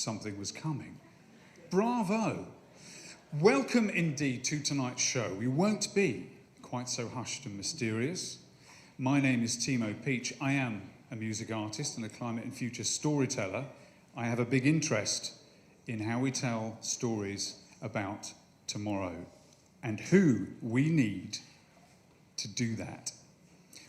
something was coming. Bravo. Welcome indeed to tonight's show. We won't be quite so hushed and mysterious. My name is Timo Peach. I am a music artist and a climate and future storyteller. I have a big interest in how we tell stories about tomorrow and who we need to do that.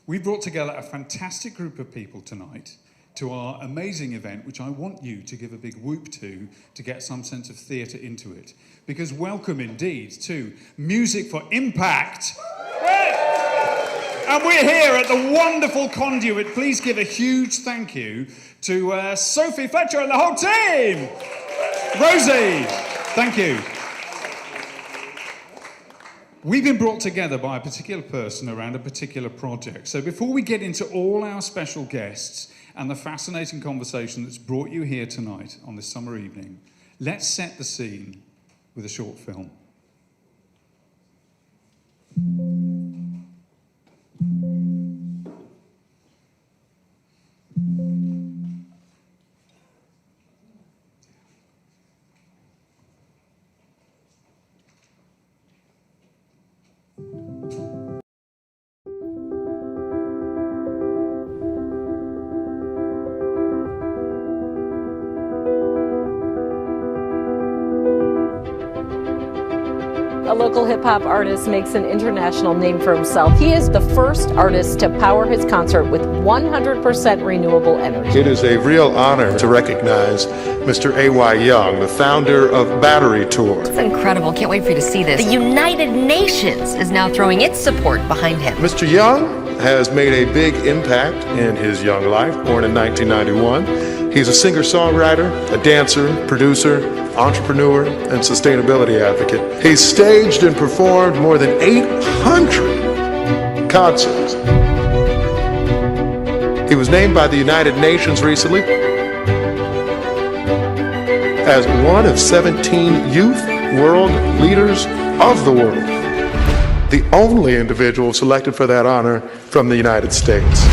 We brought together a fantastic group of people tonight to our amazing event, which I want you to give a big whoop to get some sense of theatre into it. Because welcome indeed to Music for Impact. And we're here at the wonderful Conduit. Please give a huge thank you to Sophie Fletcher and the whole team. Rosie, thank you. We've been brought together by a particular person around a particular project. So before we get into all our special guests and the fascinating conversation that's brought you here tonight on this summer evening, let's set the scene with a short film. A local hip-hop artist makes an international name for himself. He is the first artist to power his concert with 100% renewable energy. It is a real honor to recognize Mr. A.Y. Young, the founder of Battery Tour. It's incredible. Can't wait for you to see this. The United Nations is now throwing its support behind him. Mr. Young has made a big impact in his young life, born in 1991. He's a singer-songwriter, a dancer, producer, entrepreneur, and sustainability advocate. He's staged and performed more than 800 concerts. He was named by the United Nations recently as one of 17 youth world leaders of the world, the only individual selected for that honor from the United States.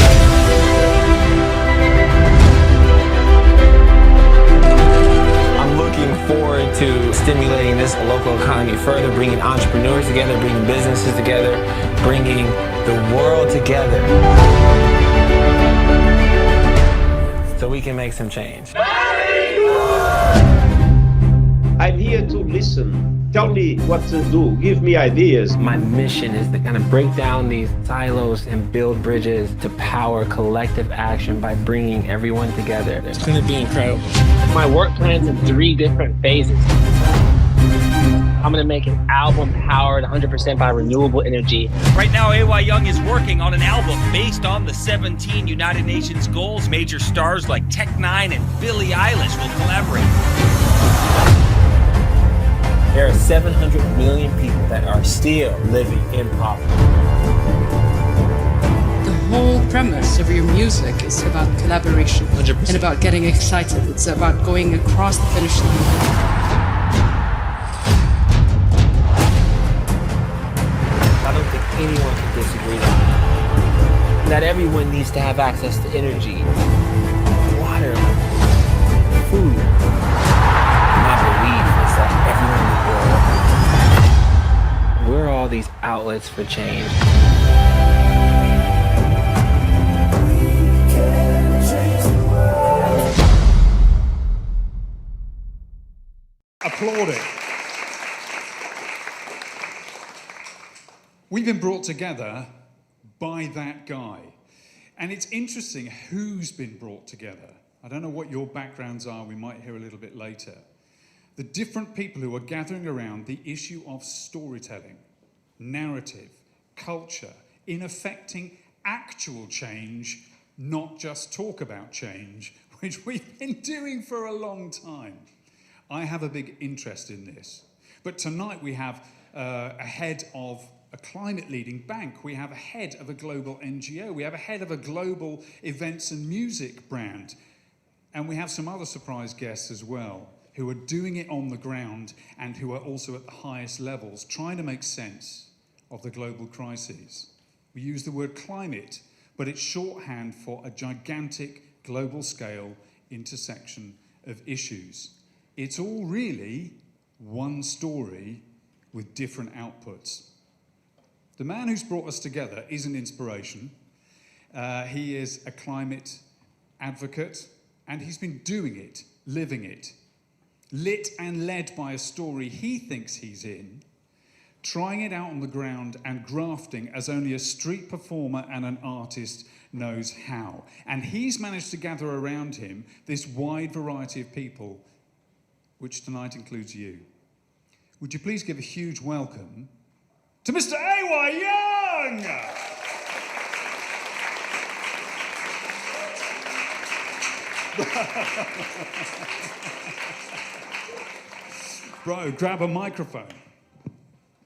Forward to stimulating this local economy further, bringing entrepreneurs together, bringing businesses together, bringing the world together so we can make some change. I'm here to listen. Tell me what to do. Give me ideas. My mission is to kind of break down these silos and build bridges to power collective action by bringing everyone together. It's going to be incredible. My work plan's in 3 different phases. I'm going to make an album powered 100% by renewable energy. Right now, A.Y. Young is working on an album based on the 17 United Nations goals. Major stars like Tech9 and Billie Eilish will collaborate. There are 700 million people that are still living in poverty. The whole premise of your music is about collaboration 100%. and about getting excited. It's about going across the finish line. I don't think anyone can disagree that everyone needs to have access to energy, water, food. My belief is that everyone in the world, we're all these outlets for change. Applaud it. We've been brought together by that guy. And it's interesting who's been brought together. I don't know what your backgrounds are, we might hear a little bit later. The different people who are gathering around the issue of storytelling, narrative, culture, in affecting actual change, not just talk about change, which we've been doing for a long time. I have a big interest in this. But tonight we have a head of a climate-leading bank. We have a head of a global NGO. We have a head of a global events and music brand. And we have some other surprise guests as well, who are doing it on the ground and who are also at the highest levels, trying to make sense of the global crises. We use the word climate, but it's shorthand for a gigantic global scale intersection of issues. it's all really one story with different outputs. The man who's brought us together is an inspiration. He is a climate advocate, and he's been doing it, living it, lit and led by a story he thinks he's in, trying it out on the ground and grafting as only a street performer and an artist knows how. And he's managed to gather around him this wide variety of people, which tonight includes you. Would you please give a huge welcome to Mr. A.Y. Young! Bro, grab a microphone.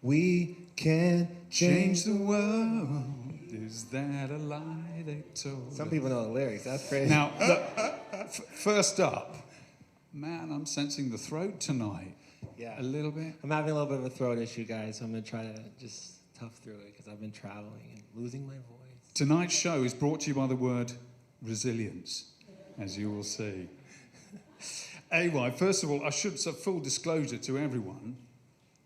We can Change the world. Is that a lie they told? Some people know the lyrics. That's crazy. Now, look, first up, man, I'm sensing the throat tonight. Yeah. A little bit. I'm having a little bit of a throat issue, guys, so I'm going to try to just tough through it because I've been traveling and losing my voice. Tonight's show is brought to you by the word resilience, as you will see. AY, first of all, I should say full disclosure to everyone.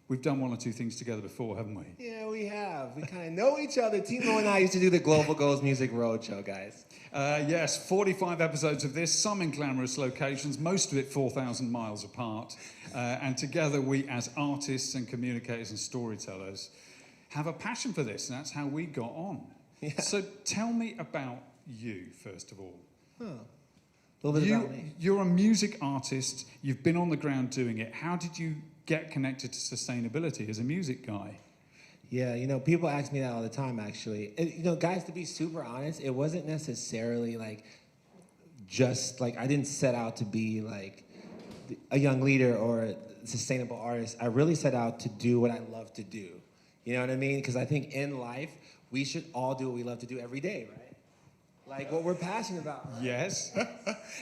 We've done one or two things together before, haven't we? Yeah, we have. We kind of know each other. Timo and I used to do the Global Goals Music Roadshow, guys. Yes, 45 episodes of this, some in glamorous locations, most of it 4,000 miles apart. And together we, as artists and communicators and storytellers, have a passion for this, and that's how we got on. Yeah. So tell me about you, first of all. A little bit about me. You're a music artist, you've been on the ground doing it. How did you get connected to sustainability as a music guy? Yeah, you know, people ask me that all the time, actually. And, you know, guys, to be super honest, it wasn't necessarily like just like I didn't set out to be like a young leader or a sustainable artist. I really set out to do what I love to do. You know what I mean? Because I think in life, we should all do what we love to do every day, right? Like what we're passionate about. Right? Yes.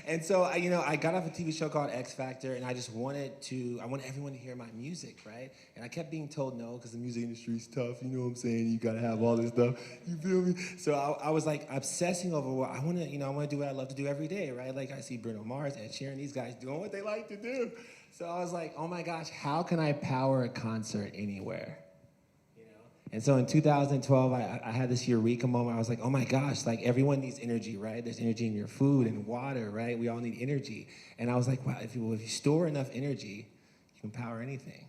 And so, I got off a TV show called X Factor, and I just wanted everyone to hear my music, right? And I kept being told no, because the music industry is tough, you know what I'm saying? You gotta have all this stuff, you feel me? So I was like obsessing over what I wanna do what I love to do every day, right? Like I see Bruno Mars, Ed Sheeran, these guys doing what they like to do. So I was like, oh my gosh, how can I power a concert anywhere? And so in 2012, I had this eureka moment. I was like, oh my gosh, like everyone needs energy, right? There's energy in your food and water, right? We all need energy. And I was like, wow, if you store enough energy, you can power anything.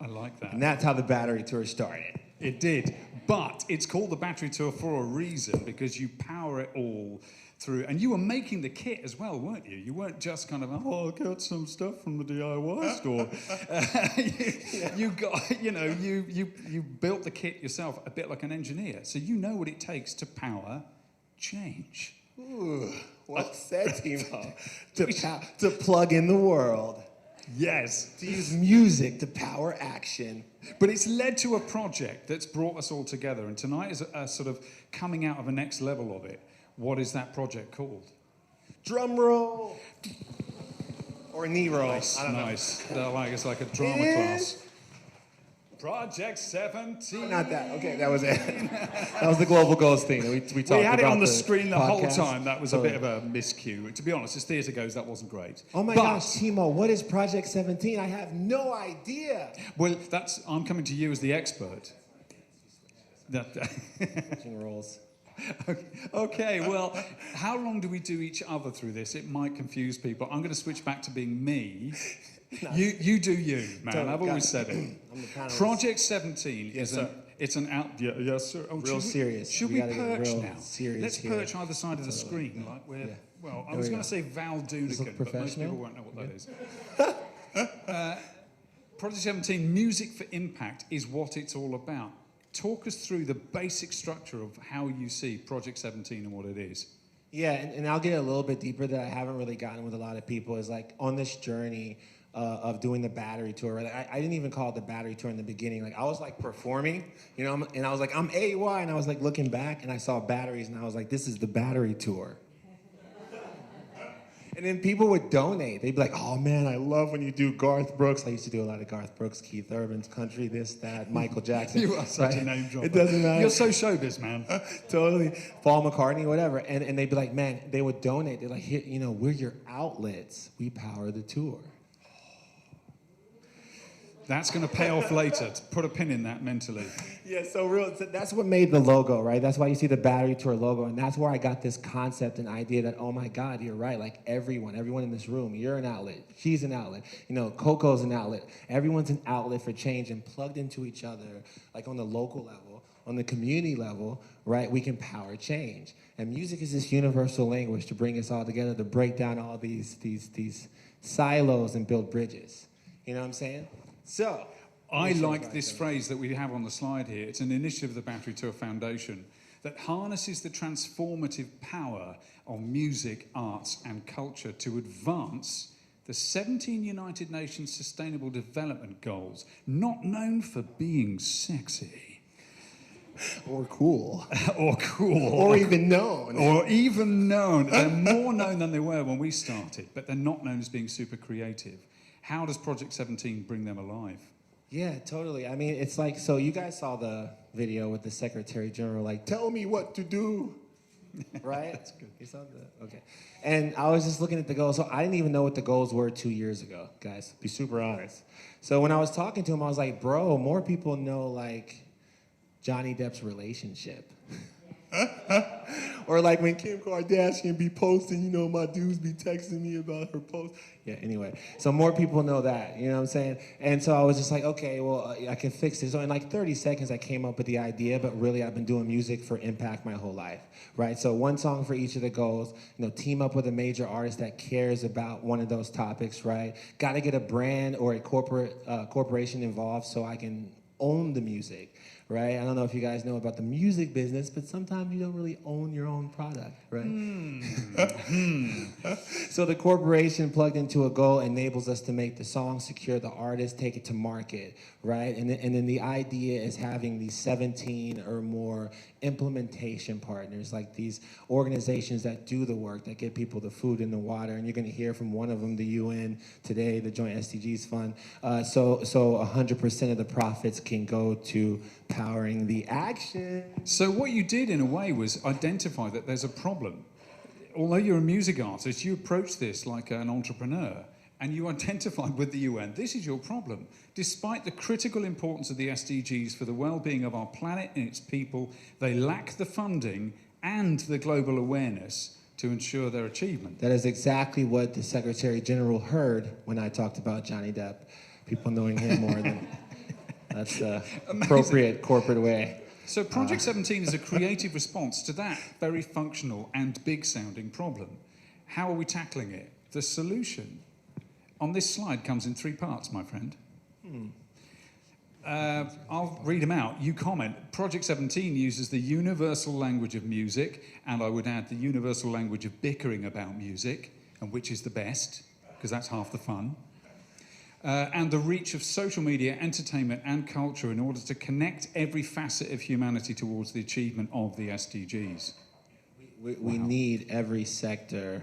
I like that. And that's how the Battery Tour started. It did. But it's called the Battery Tour for a reason, because you power it all through. And you were making the kit as well, weren't you? You weren't just kind of, oh, I got some stuff from the DIY store. You got, you built the kit yourself, a bit like an engineer. So you know what it takes to power change. Ooh, well said, Timo. To plug in the world. Yes. To use music to power action. But it's led to a project that's brought us all together. And tonight is a sort of coming out of a next level of it. What is that project called? Drum roll. Or knee roll. Nice, I don't nice. It's like a drama class. Project 17. Not that. Okay, that was it. That was the Global Goals thing. We talked about. We had it on the screen the whole podcast. time. That was a bit of a miscue. To be honest, as theatre goes, that wasn't great. Oh my gosh, Timo, what is Project 17? I have no idea. Well, I'm coming to you as the expert. Switching roles. Okay, well, how long do we do each other through this? It might confuse people. I'm going to switch back to being me. No. You do you, man. I've always said it. I'm the panelist. Project 17 is an out. Yes, sir. Oh, real serious. Should we perch now? Serious Let's perch either side of the screen, like we're. Yeah. Well, I was going to say Val Doonican, but most people won't know what that is. Project 17, Music for Impact, is what it's all about. Talk us through the basic structure of how you see Project 17 and what it is. Yeah, and I'll get a little bit deeper that I haven't really gotten with a lot of people is like on this journey of doing the Battery Tour. Right? I didn't even call it the Battery Tour in the beginning. Like I was like performing, and I was like, I'm AY, and I was like looking back and I saw batteries and I was like, this is the Battery Tour. And then people would donate. They'd be like, oh man, I love when you do Garth Brooks. I used to do a lot of Garth Brooks, Keith Urban's country, this, that, Michael Jackson. You are such a name dropper. It doesn't matter. You're so showbiz, man. Totally. Paul McCartney, whatever. And they'd be like, man, they would donate. They're like, here, we're your outlets. We power the tour. That's going to pay off later. To put a pin in that mentally. Yeah, so that's what made the logo, right? That's why you see the Battery Tour logo, and that's where I got this concept and idea that, oh my God, you're right. Like everyone in this room, you're an outlet. She's an outlet. You know, Coco's an outlet. Everyone's an outlet for change, and plugged into each other, like on the local level, on the community level, right? We can power change. And music is this universal language to bring us all together, to break down all these silos and build bridges. You know what I'm saying? So, I like this phrase that we have on the slide here. It's an initiative of the Battery Tour Foundation that harnesses the transformative power of music, arts, and culture to advance the 17 United Nations Sustainable Development Goals, not known for being sexy. Or cool. Or cool. Or even known. Or even known. They're more known than they were when we started, but they're not known as being super creative. How does Project 17 bring them alive? Yeah, totally. I mean, it's like, so you guys saw the video with the Secretary General, like, tell me what to do, right? That's good. You saw that? Okay. And I was just looking at the goals. So I didn't even know what the goals were 2 years ago, guys, to be super honest. So when I was talking to him, I was like, bro, more people know, like, Johnny Depp's relationship. Or like when Kim Kardashian be posting, you know, my dudes be texting me about her post. Yeah, anyway. So more people know that, you know what I'm saying? And so I was just like, okay, well, I can fix this. So in like 30 seconds, I came up with the idea, but really I've been doing music for impact my whole life, right? So one song for each of the goals, you know, team up with a major artist that cares about one of those topics, right? Got to get a brand or a corporation involved so I can own the music. Right? I don't know if you guys know about the music business, but sometimes you don't really own your own product, right? So the corporation plugged into a goal enables us to make the song, secure the artist, take it to market, right? And then the idea is having these 17 or more implementation partners, like these organizations that do the work, that get people the food and the water. And you're going to hear from one of them, the UN today, the Joint SDGs Fund. So 100% of the profits can go to powering the action. So what you did in a way was identify that there's a problem. Although you're a music artist, you approach this like an entrepreneur, and you identified with the UN, this is your problem. Despite the critical importance of the SDGs for the well-being of our planet and its people, they lack the funding and the global awareness to ensure their achievement. That is exactly what the Secretary General heard when I talked about Johnny Depp. People knowing him more than... That's the appropriate corporate way. So Project 17 is a creative response to that very functional and big-sounding problem. How are we tackling it? The solution on this slide comes in 3 parts, my friend. I'll read them out. You comment. Project 17 uses the universal language of music, and I would add the universal language of bickering about music, and which is the best, because that's half the fun. And the reach of social media, entertainment, and culture in order to connect every facet of humanity towards the achievement of the SDGs. We need every sector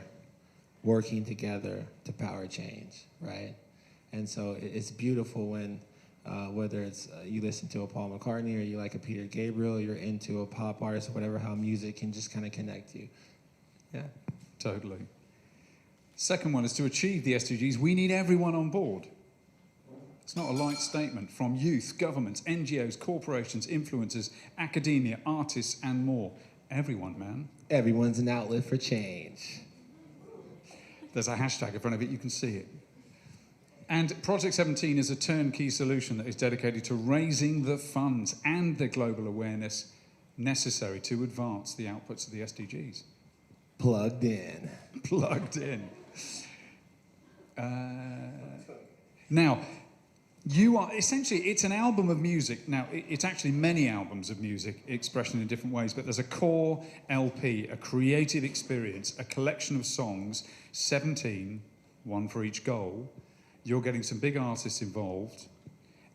working together to power change, right? And so it's beautiful when, whether it's you listen to a Paul McCartney or you like a Peter Gabriel, you're into a pop artist or whatever, how music can just kind of connect you. Yeah. Totally. Second one is to achieve the SDGs, we need everyone on board. It's not a light statement from youth, governments, NGOs, corporations, influencers, academia, artists, and more. Everyone, man. Everyone's an outlet for change. There's a hashtag in front of it, you can see it. And Project 17 is a turnkey solution that is dedicated to raising the funds and the global awareness necessary to advance the outputs of the SDGs. Plugged in. Plugged in. Now, you are essentially, it's an album of music. Now, it's actually many albums of music, expression in different ways, but there's a core LP, a creative experience, a collection of songs, 17, one for each goal. You're getting some big artists involved,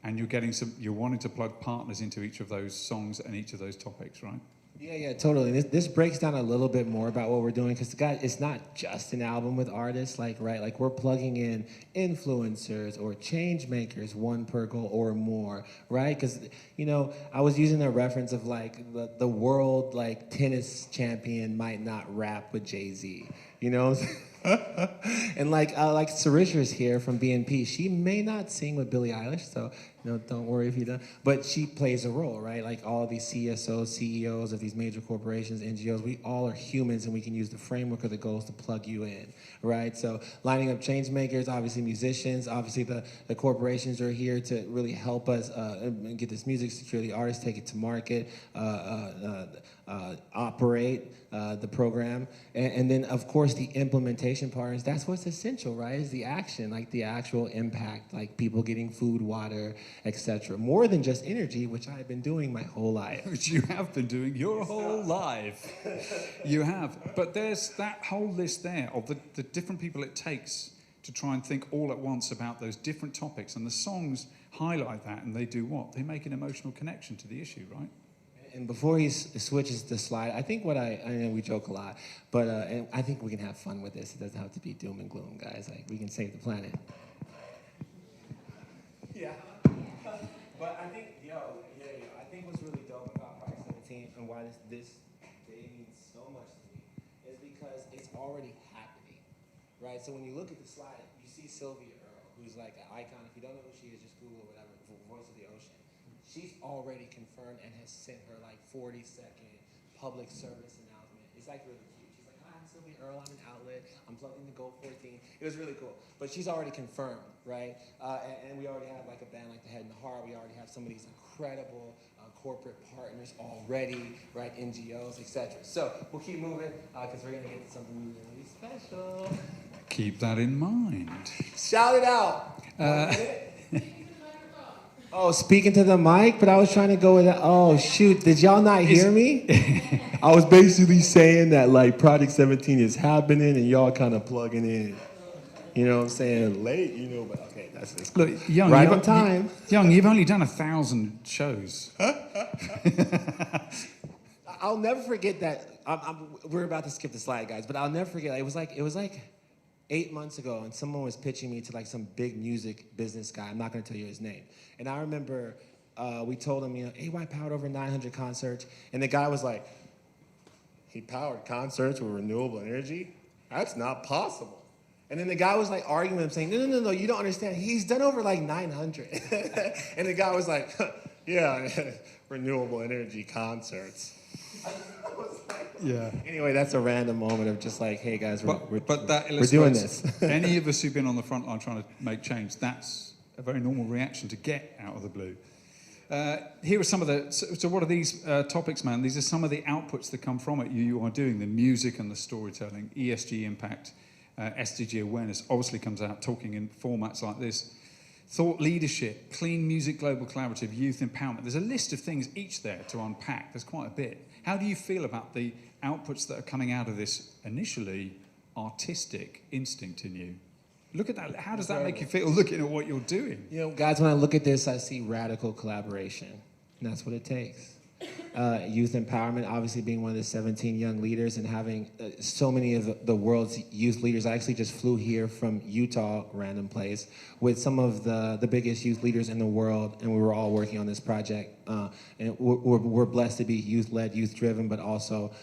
and you're wanting to plug partners into each of those songs and each of those topics, right? Yeah, totally. This breaks down a little bit more about what we're doing, because guys, it's not just an album with artists, like we're plugging in influencers or change makers, one per goal or more, right? Because I was using a reference of like the world tennis champion might not rap with Jay-Z, And like Sarisha's here from BNP, she may not sing with Billie Eilish, so don't worry if you don't. But she plays a role, right? Like all these CSOs, CEOs of these major corporations, NGOs, we all are humans, and we can use the framework of the goals to plug you in, right? So lining up change makers, obviously musicians, obviously the corporations are here to really help us get this music secure, the artists take it to market, operate the program, and then of course the implementation part is that's what's essential, right? Is the action, like the actual impact, like people getting food, water, etc. More than just energy, which I've been doing my whole life. Which you have been doing your whole life. You have. But there's that whole list there of the different people it takes to try and think all at once about those different topics. And the songs highlight that, and they do what? They make an emotional connection to the issue, right? And before he switches the slide, I think I know we joke a lot, but and I think we can have fun with this. It doesn't have to be doom and gloom, guys. Like, we can save the planet. Yeah. But I think, I think what's really dope about Project 17 and why this day means so much to me is because it's already happening, right? So when you look at the slide, you see Sylvia Earle, who's like an icon. If you don't know who she is, just Google or whatever, Voice of the Ocean. She's already confirmed and has sent her like 40-second public service announcement. It's like really cute. She's like, hi, I'm Sylvia Earle, I'm an outlet, I'm plugged into Goal 14. It was really cool. But she's already confirmed, right? And we already have like a band like The Head and the Heart. We already have some of these incredible corporate partners already, right? NGOs, etc. So we'll keep moving because we're gonna get to something really special. Keep that in mind. Shout it out. Oh, speaking to the mic, but I was trying to go with that. Oh, shoot. Did y'all not hear me? I was basically saying that, like, Project 17 is happening and y'all kind of plugging in. You know what I'm saying? Late, but okay, that's Look, Young, right on time. Young, you've only done 1,000 shows. I'll never forget that. We're about to skip the slide, guys, but I'll never forget. It was like 8 months ago, and someone was pitching me to like some big music business guy. I'm not going to tell you his name. And I remember we told him, AY powered over 900 concerts, and the guy was like, he powered concerts with renewable energy? That's not possible. And then the guy was like arguing with him, saying, no, you don't understand. He's done over like 900. And the guy was like, yeah, renewable energy concerts. Yeah. Anyway, that's a random moment of just like, hey guys, we're illustrates doing this. Any of us who've been on the front line trying to make change, that's a very normal reaction to get out of the blue. Here are some of the, so what are these topics, man? These are some of the outputs that come from it. You are doing the music and the storytelling, ESG impact, SDG awareness obviously comes out talking in formats like this. Thought leadership, clean music, global collaborative, youth empowerment. There's a list of things each there to unpack. There's quite a bit. How do you feel about the outputs that are coming out of this initially artistic instinct in you? Look at that. How does that make you feel looking at what you're doing? Guys, when I look at this, I see radical collaboration. And that's what it takes. Youth empowerment, obviously being one of the 17 young leaders and having so many of the world's youth leaders. I actually just flew here from Utah, random place, with some of the biggest youth leaders in the world, and we were all working on this project. And we're blessed to be youth-led, youth-driven, but also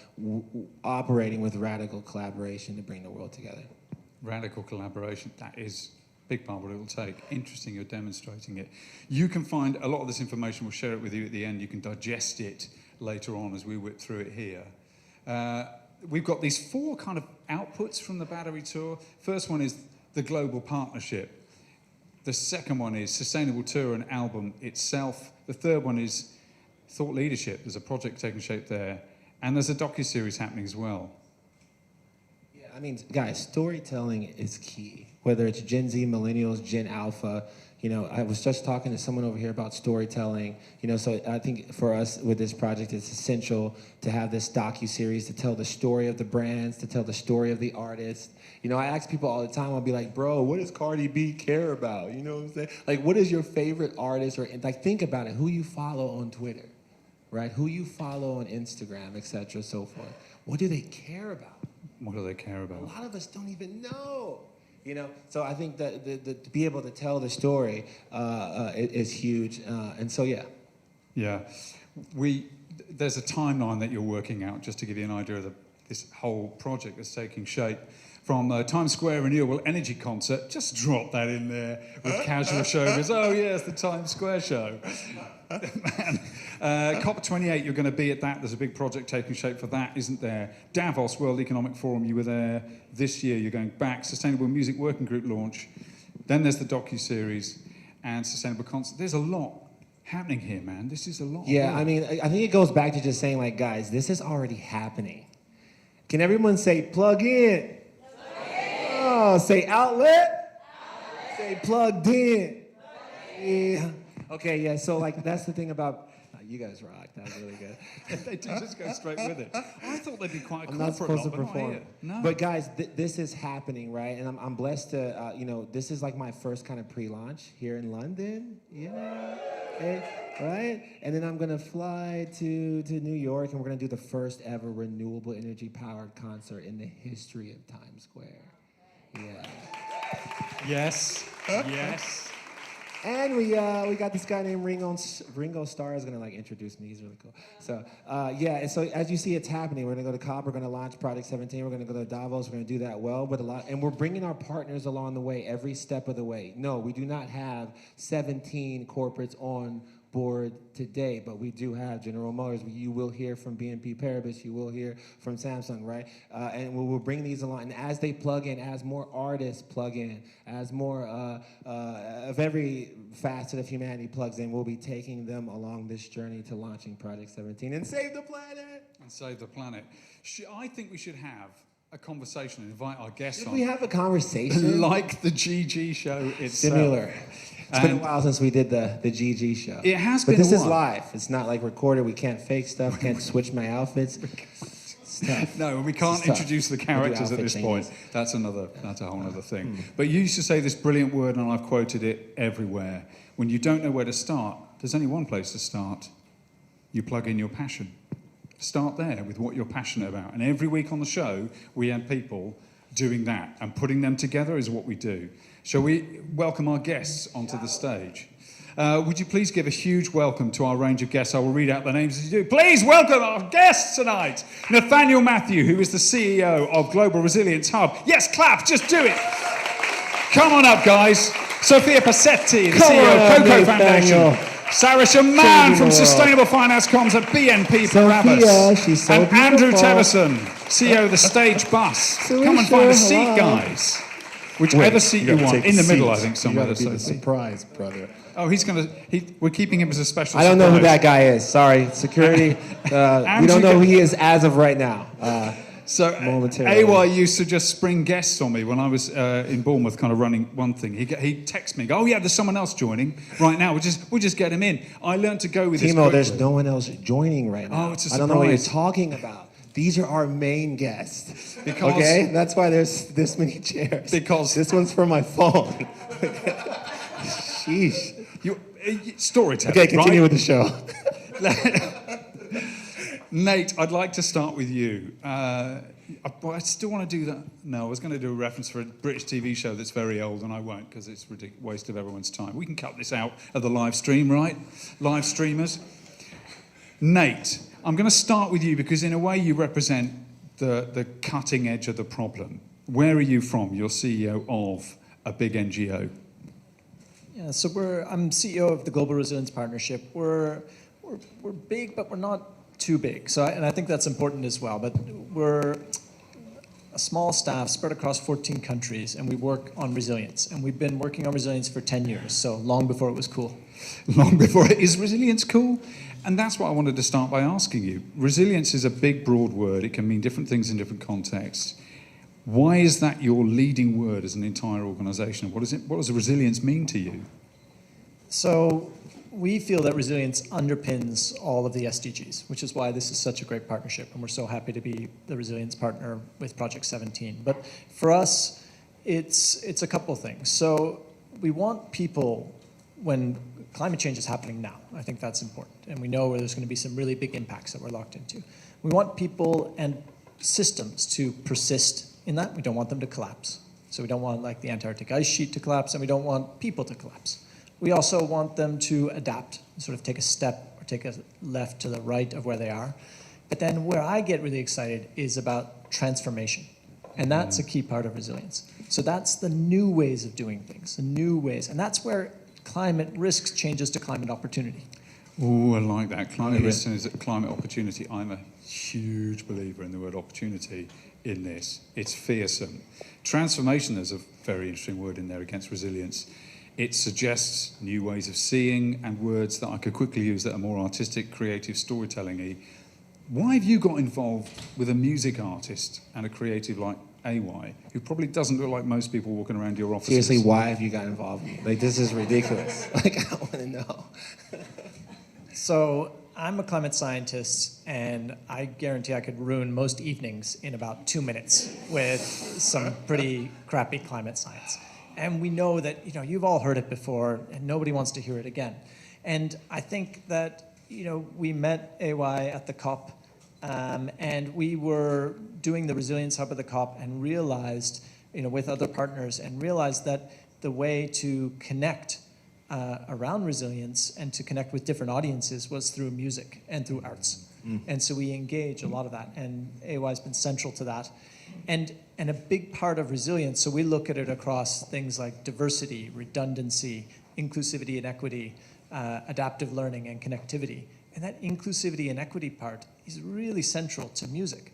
operating with radical collaboration to bring the world together. Radical collaboration, that is a big part of what it will take. Interesting you're demonstrating it. You can find a lot of this information, we'll share it with you at the end. You can digest it later on as we whip through it here. We've got these 4 kind of outputs from the Battery Tour. First one is the global partnership. The second one is sustainable tour and album itself. The third one is thought leadership. There's a project taking shape there. And there's a docuseries happening as well. I mean, guys, storytelling is key. Whether it's Gen Z, millennials, Gen Alpha, I was just talking to someone over here about storytelling. So I think for us with this project, it's essential to have this docu-series to tell the story of the brands, to tell the story of the artists. I ask people all the time, I'll be like, bro, what does Cardi B care about? You know what I'm saying? Like, what is your favorite artist? Or like, think about it, who you follow on Twitter, right? Who you follow on Instagram, et cetera, so forth. What do they care about? What do they care about? A lot of us don't even know. So I think that to be able to tell the story is huge, and so yeah. Yeah, there's a timeline that you're working out just to give you an idea of this whole project that's taking shape. from Times Square Renewable Energy Concert. Just drop that in there with casual showbiz. Oh, yes, the Times Square show. Man, COP28, you're going to be at that. There's a big project taking shape for that, isn't there? Davos World Economic Forum, you were there this year. You're going back. Sustainable Music Working Group launch. Then there's the docu-series and Sustainable Concert. There's a lot happening here, man. This is a lot. Yeah, I mean, I think it goes back to just saying, like, guys, this is already happening. Can everyone say plug in? Oh, say outlet. Say plugged in. Yeah. Okay, yeah, so like that's the thing about, you guys rock, that was really good. They do just go straight with it. I thought they'd be quite a I'm not supposed to lot, but not perform. here. No. But guys, this is happening, right? And I'm blessed to, this is like my first kind of pre-launch here in London. Yeah, okay, right? And then I'm gonna fly to New York and we're gonna do the first ever renewable energy powered concert in the history of Times Square. Yeah. Yes, yes. And we got this guy named Ringo Starr is gonna like introduce me. He's really cool. So yeah, and so as you see, it's happening. We're gonna go to COP. We're gonna launch Project17. We're gonna go to Davos. We're gonna do that well, but and we're bringing our partners along the way every step of the way. No, we do not have 17 corporates on board today, but we do have General Motors. You will hear from BNP Paribas. You will hear from Samsung, right? And we'll bring these along. And as they plug in, as more artists plug in, as more of every facet of humanity plugs in, we'll be taking them along this journey to launching Project17 and save the planet. And save the planet. I think we should have a conversation and invite our guests on. Should we have a conversation? Like the GG show itself. Similar. It's been a while since we did the GG show. It has been. But this is live. It's not like recorded. We can't fake stuff. Can't switch my outfits. It's tough. No, we can't introduce the characters at this point. That's a whole other thing. But you used to say this brilliant word, and I've quoted it everywhere. When you don't know where to start, there's only one place to start. You plug in your passion. Start there with what you're passionate about. And every week on the show, we have people doing that, and putting them together is what we do. Shall we welcome our guests onto the stage? Would you please give a huge welcome to our range of guests? I will read out the names as you do. Please welcome our guests tonight. Nathaniel Matthew, who is the CEO of Global Resilience Hub. Yes, clap, just do it. Come on up, guys. Sophia Passetti, the CEO of Coco Foundation. Sarah Shaman from Sustainable Finance Comms at BNP Paribas. And Andrew Tevison, CEO of the Stage Bus. Come and find a seat, guys. Whichever seat you want. In the middle, I think, somewhere. You gotta be the surprise, brother. Oh, we're keeping him as a special I don't know who surprise. that guy is. Sorry, security. We don't know who he is as of right now. So AY used to just spring guests on me when I was in Bournemouth, kind of running one thing. He texts me, oh yeah, there's someone else joining right now. We'll just get him in. I learned to go with this. Timo, there's no one else joining right now. Oh, it's a surprise. I don't know what you're talking about. These are our main guests. Because, okay, that's why there's this many chairs. Because this one's for my phone. Sheesh. Storytelling. Okay, continue right? with the show. Nate, I'd like to start with you. I still want to do that. No, I was going to do a reference for a British TV show that's very old, and I won't because it's a waste of everyone's time. We can cut this out of the live stream, right? Live streamers. Nate, I'm going to start with you because in a way you represent the cutting edge of the problem. Where are you from? You're CEO of a big NGO. Yeah, so I'm CEO of the Global Resilience Partnership. We're big, but we're not too big. So, and I think that's important as well. But we're a small staff spread across 14 countries, and we work on resilience. And we've been working on resilience for 10 years, so long before it was cool. Long before it is resilience cool? And that's what I wanted to start by asking you. Resilience is a big, broad word. It can mean different things in different contexts. Why is that your leading word as an entire organisation? What does resilience mean to you? So we feel that resilience underpins all of the SDGs, which is why this is such a great partnership, and we're so happy to be the resilience partner with Project17. But for us, it's a couple of things. So we want people, when climate change is happening now, I think that's important, and we know where there's going to be some really big impacts that we're locked into. We want people and systems to persist in that. We don't want them to collapse. So we don't want like the Antarctic ice sheet to collapse, and we don't want people to collapse. We also want them to adapt, sort of take a step or take a left to the right of where they are. But then where I get really excited is about transformation. And that's a key part of resilience. So that's the new ways of doing things, the new ways. And that's where climate risks changes to climate opportunity. Oh, I like that. Climate risk is climate opportunity. I'm a huge believer in the word opportunity in this. It's fearsome. Transformation, there's a very interesting word in there against resilience. It suggests new ways of seeing and words that I could quickly use that are more artistic, creative, storytelling-y. Why have you got involved with a music artist and a creative like AY, who probably doesn't look like most people walking around your offices? Seriously, why have you got involved? Like, this is ridiculous. Like, I want to know. So I'm a climate scientist, and I guarantee I could ruin most evenings in about 2 minutes with some pretty crappy climate science. And we know that, you've all heard it before, and nobody wants to hear it again. And I think that, we met AY at the COP, and we were doing the Resilience Hub at the COP and realized, with other partners, and realized that the way to connect around resilience and to connect with different audiences was through music and through arts. And so we engage a lot of that, and AY's been central to that. And a big part of resilience, so we look at it across things like diversity, redundancy, inclusivity and equity, adaptive learning and connectivity. And that inclusivity and equity part is really central to music.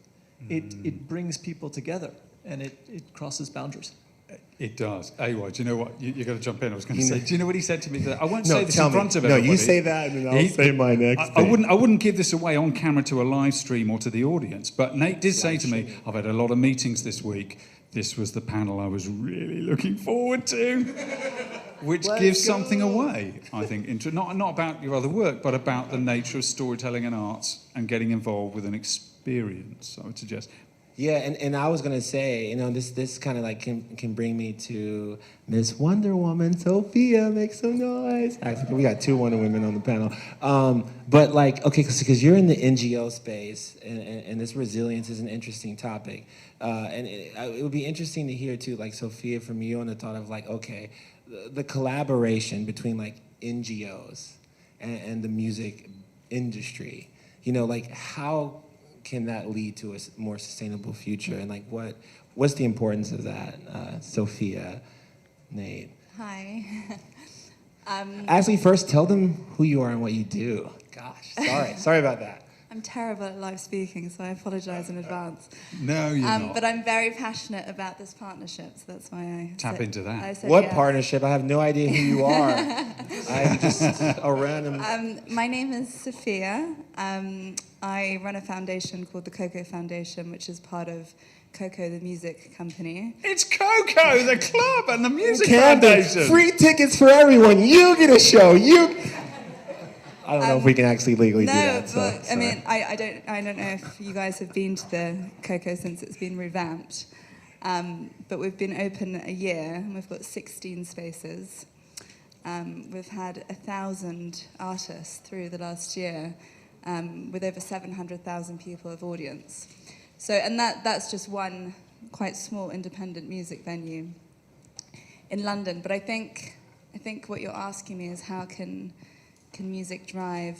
It brings people together, and it crosses boundaries. It does. Anyway, do you know what? You're going to jump in. I was going to say, do you know what he said to me today? I won't say this in front of everybody. No, you say that, and then I'll say my next thing. I wouldn't give this away on camera to a live stream or to the audience, but Nate did say to me, I've had a lot of meetings this week. This was the panel I was really looking forward to, which gives something away, I think. Not about your other work, but about the nature of storytelling and arts and getting involved with an experience, I would suggest. Yeah, and I was gonna say, this kind of like can bring me to Miss Wonder Woman, Sophia, make some noise. Actually, we got 2 Wonder Women on the panel. But like, okay, because you're in the NGO space, and this resilience is an interesting topic. And it would be interesting to hear too, like Sophia, from you on the thought of like, okay, the collaboration between like NGOs and the music industry. Like how can that lead to a more sustainable future? And like, what's the importance of that? Sophia, Nate. Hi. Actually, first tell them who you are and what you do. Gosh, sorry about that. I'm terrible at live speaking, so I apologize in advance. No, you're not. But I'm very passionate about this partnership, so that's why I tap into that. What yes. Partnership? I have no idea who you are. I'm just a random. My name is Sophia. I run a foundation called the Coco Foundation, which is part of Coco, the music company. It's Coco, the club, and the music foundation. Free tickets for everyone. You get a show. I don't know if we can actually legally do that. No, but I mean, I don't know if you guys have been to the Coco since it's been revamped, but we've been open a year and we've got 16 spaces. We've had 1,000 artists through the last year, with over 700,000 people of audience. So, and that's just one quite small independent music venue in London. But I think what you're asking me is how can music drive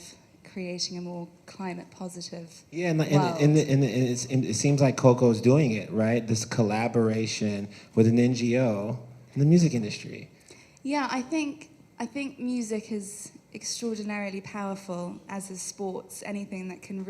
creating a more climate positive world? And it seems like Coco's doing it, right? This collaboration with an NGO in the music industry. Yeah, I think music is extraordinarily powerful, as is sports, anything that can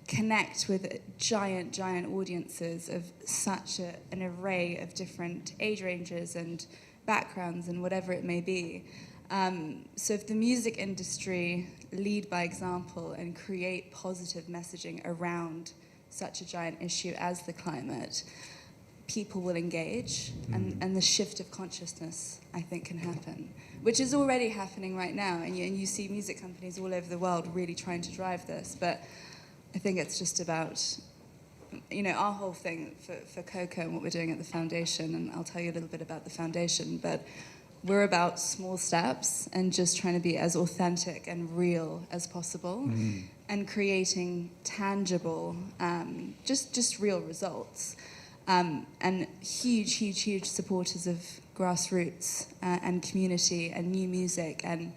connect with giant audiences of such an array of different age ranges and backgrounds and whatever it may be. So if the music industry lead by example and create positive messaging around such a giant issue as the climate, people will engage, and the shift of consciousness, I think, can happen, which is already happening right now. And you see music companies all over the world really trying to drive this. But I think it's just about, our whole thing for Coco and what we're doing at the foundation, and I'll tell you a little bit about the foundation, but we're about small steps and just trying to be as authentic and real as possible, and creating tangible, just real results. And huge supporters of grassroots and community and new music. And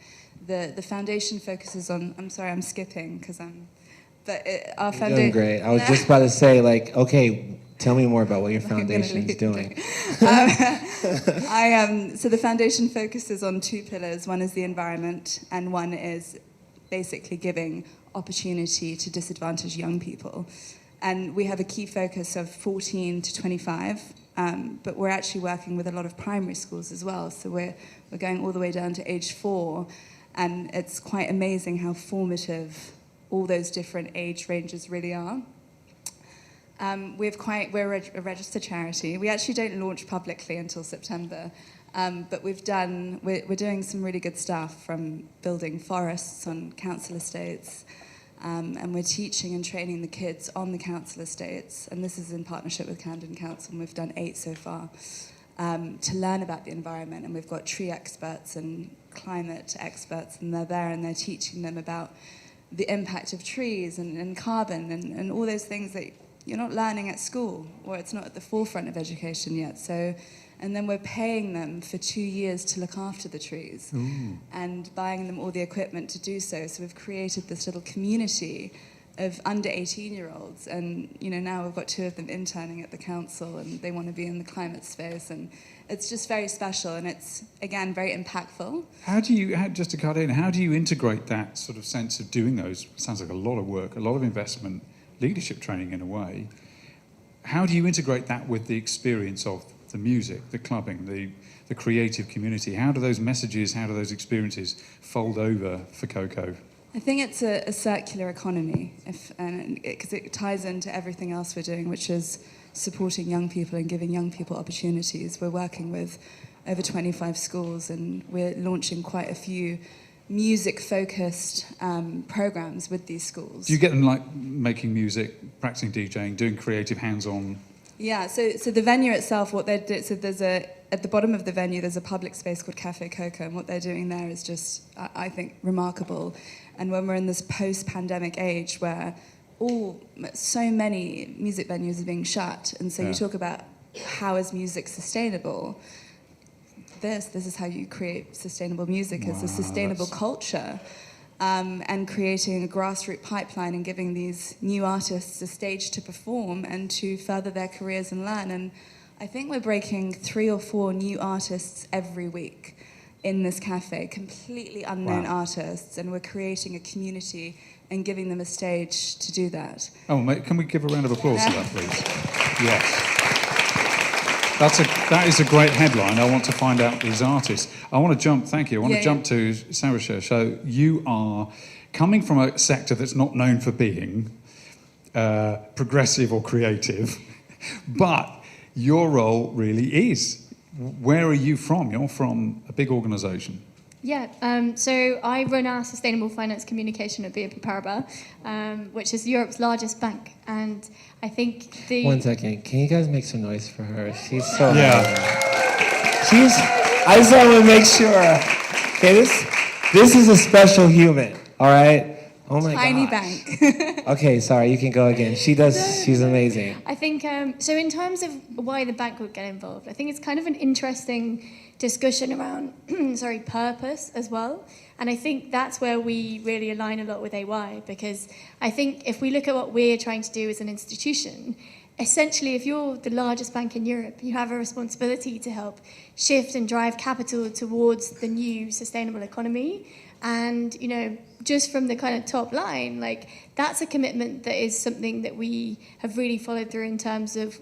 the foundation focuses on, I'm sorry, I'm skipping because our foundation. You're doing great. I was just about to say, like, okay, Tell me more about what your foundation is doing. So the foundation focuses on two pillars. One is the environment, and one is basically giving opportunity to disadvantaged young people. And we have a key focus of 14 to 25, but we're actually working with a lot of primary schools as well. So we're going all the way down to age 4, and it's quite amazing how formative all those different age ranges really are. We're a registered charity. We actually don't launch publicly until September, but we're doing some really good stuff, from building forests on council estates, and we're teaching and training the kids on the council estates, and this is in partnership with Camden Council, and we've done 8 so far, to learn about the environment. And we've got tree experts and climate experts, and they're there and they're teaching them about the impact of trees and carbon and all those things that you're not learning at school, or it's not at the forefront of education yet. So, and then we're paying them for 2 years to look after the trees. Ooh. And buying them all the equipment to do so. So we've created this little community of under 18-year-olds, and now we've got 2 of them interning at the council, and they want to be in the climate space, and it's just very special, and it's, again, very impactful. Just to cut in, how do you integrate that sort of sense of doing those? Sounds like a lot of work, a lot of investment, leadership training in a way. How do you integrate that with the experience of the music, the clubbing, the creative community? How do those messages, how do those experiences fold over for Coco? I think it's a circular economy, because it ties into everything else we're doing, which is supporting young people and giving young people opportunities. We're working with over 25 schools, and we're launching quite a few music-focused programs with these schools. Do you get them like making music, practicing DJing, doing creative hands-on? Yeah, so the venue itself, what they do, so at the bottom of the venue, there's a public space called Cafe Coco, and what they're doing there is just, I think, remarkable. And when we're in this post-pandemic age where so many music venues are being shut, and so you talk about how is music sustainable. This is how you create sustainable music. Wow, it's a sustainable culture, and creating a grassroots pipeline and giving these new artists a stage to perform and to further their careers and learn. And I think we're breaking 3 or 4 new artists every week in this cafe, completely unknown artists, and we're creating a community and giving them a stage to do that. Oh, mate, can we give a round of applause to that, please? Yes. That is a great headline. I want to find out these artists. I want to jump, thank you, I want to jump to Sarasha. So you are coming from a sector that's not known for being progressive or creative, but your role really is. Where are you from? You're from a big organisation. Yeah, so I run our sustainable finance communication at BNP Paribas, which is Europe's largest bank, and I think the... One second, can you guys make some noise for her? She's so... I just want to make sure, okay, this is a special human, all right? Oh my God. Tiny bank. Okay, sorry, you can go again. She's amazing. I think, so in terms of why the bank would get involved, I think it's kind of an interesting discussion around, purpose as well. And I think that's where we really align a lot with AY, because I think if we look at what we're trying to do as an institution, essentially, if you're the largest bank in Europe, you have a responsibility to help shift and drive capital towards the new sustainable economy. And, just from the kind of top line, that's a commitment that is something that we have really followed through in terms of